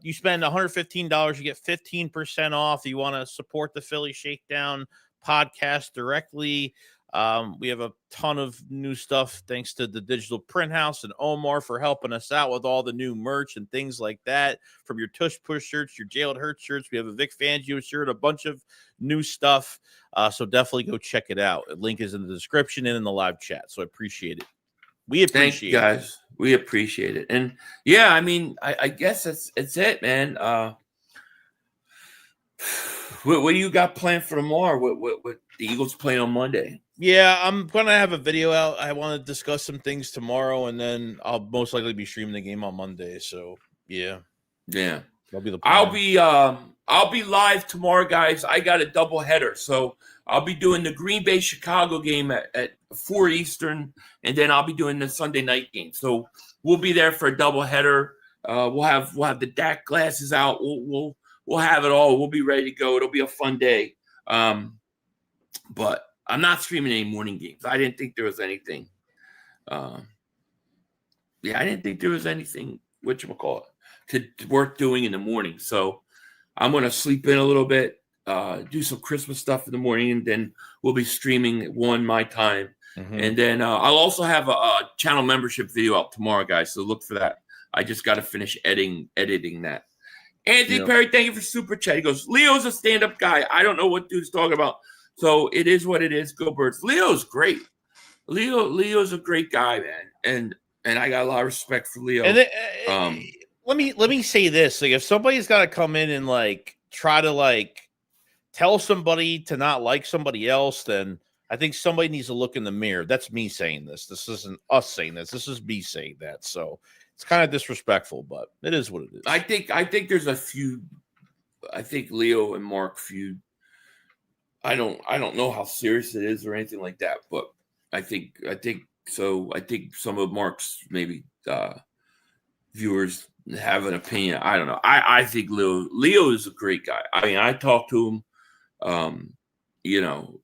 you spend $115, you get 15% off. You want to support the Philly Shakedown podcast directly. We have a ton of new stuff thanks to the digital print house and Omar for helping us out with all the new merch and things like that. From your Tush Push shirts, your Jailed Hurt shirts, we have a Vic Fangio shirt, a bunch of new stuff. So definitely go check it out. The link is in the description and in the live chat. So I appreciate it. We appreciate it, guys. We appreciate it. And yeah, I mean, I guess it's it, man. What do you got planned for tomorrow? What the Eagles playing on Monday? Yeah, I'm going to have a video out. I want to discuss some things tomorrow, and then I'll most likely be streaming the game on Monday. So, yeah. That'll be the plan. I'll be live tomorrow, guys. I got a double header. So, I'll be doing the Green Bay Chicago game at 4 Eastern, and then I'll be doing the Sunday night game. So, we'll be there for a double header. We'll have the DAC glasses out. We'll have it all. We'll be ready to go. It'll be a fun day. But I'm not streaming any morning games. I didn't think there was anything. I didn't think there was anything, whatchamacallit, worth doing in the morning. So I'm going to sleep in a little bit, do some Christmas stuff in the morning, and then we'll be streaming at 1 my time. Mm-hmm. And then I'll also have a channel membership video out tomorrow, guys. So look for that. I just got to finish editing that. Anthony Perry, thank you for super chat. He goes, Leo's a stand-up guy. I don't know what dude's talking about. So it is what it is. Go Birds. Leo's great. Leo's a great guy, man. And I got a lot of respect for Leo. And let me say this. Like, if somebody's got to come in and like try to like tell somebody to not like somebody else, then I think somebody needs to look in the mirror. That's me saying this. This isn't us saying this. This is me saying that. So it's kind of disrespectful, but it is what it is. I think there's a feud. I think Leo and Mark feud. I don't know how serious it is or anything like that, but I think so. I think some of Mark's maybe viewers have an opinion. I don't know. I think Leo is a great guy. I mean, I talked to him. You know,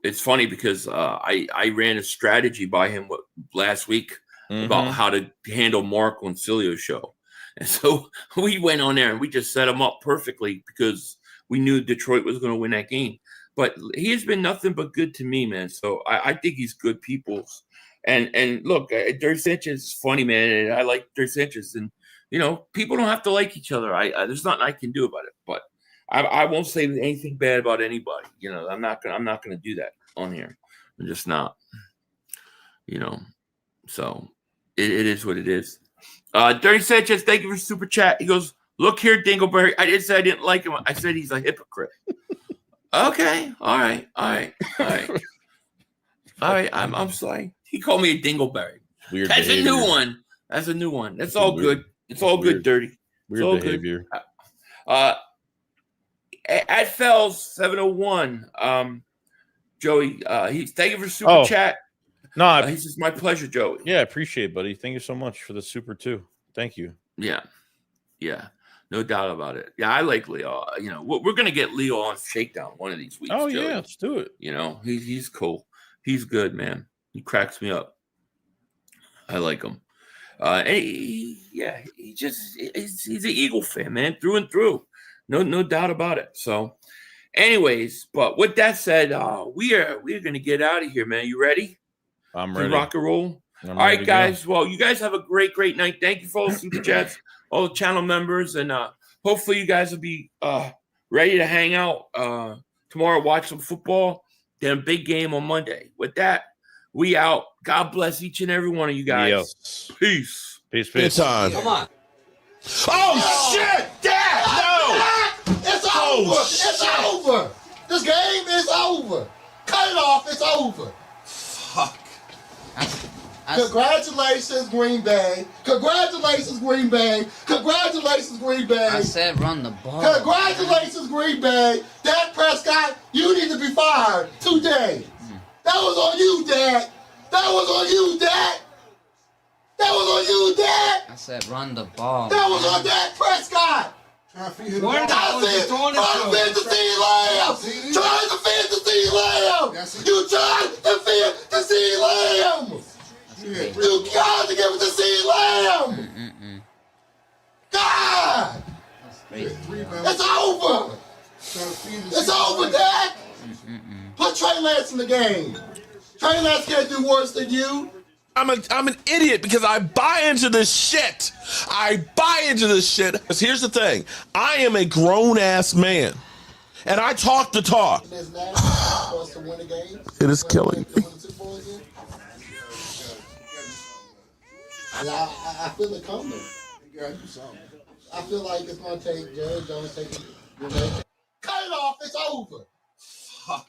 it's funny because I ran a strategy by him last week about how to handle Mark on Cilio's show, and so we went on there and we just set him up perfectly because we knew Detroit was going to win that game. But he has been nothing but good to me, man. So I think he's good people. And look, Dirk Sanchez is funny, man. And I like Dirk Sanchez. And, you know, people don't have to like each other. There's nothing I can do about it. But I won't say anything bad about anybody. You know, I'm not gonna do that on here. I'm just not. You know, so it is what it is. Dirk Sanchez, thank you for super chat. He goes, look here, Dingleberry. I didn't say I didn't like him. I said he's a hypocrite. Okay. All right. I'm sorry. He called me a Dingleberry. Weird That's behavior. a new one. That's all good. It's all good, Dirty. Weird all behavior. Good. At Fells 701. Joey, thank you for super chat. No, he says my pleasure, Joey. Yeah, I appreciate it, buddy. Thank you so much for the super too. Thank you. Yeah. No doubt about it. Yeah, I like Leo. You know, we're gonna get Leo on Shakedown one of these weeks. Oh Joey. yeah, let's do it. You know, he's cool. He's good, man. He cracks me up. I like him. And he's an Eagle fan, man, through and through. No doubt about it. So, Anyways, but with that said, we're gonna get out of here, man. You ready? I'm To ready. rock and roll. I'm All ready right, to guys. Well, you guys have a great night. Thank you for listening to Jets, all the channel members, and hopefully you guys will be ready to hang out tomorrow, watch some football, then a big game on Monday. With that, we out. God bless each and every one of you guys. Yes. Peace. Peace. Good time. Come on. Oh, shit! Dad! No! It's Oh, over. shit. It's over. This game is over. Cut it off. It's over. Fuck. Congratulations, Green Bay. Congratulations, Green Bay. Congratulations, Green Bay. I said run the ball. Congratulations, Green Bay. Dak Prescott, you need to be fired today. That was on you, Dak. That was on you, Dak. That was on you, Dak. I said run the ball. That was on Dak Prescott. Trying to feed him Trying to feed the sea lamb. Trying to feed the sea lamb. You tried to feed the sea lamb. You got to give it to sea lamb. God. It's over. It's over, Dak. Put Trey Lance in the game. Trey Lance can't do worse than you. I'm an idiot because I buy into this shit. I buy into this shit. Because here's the thing. I am a grown-ass man. And I talk the talk. It is killing me. I feel it coming. I feel like it's going to take Jerry Jones taking. Cut it off. It's over. Fuck.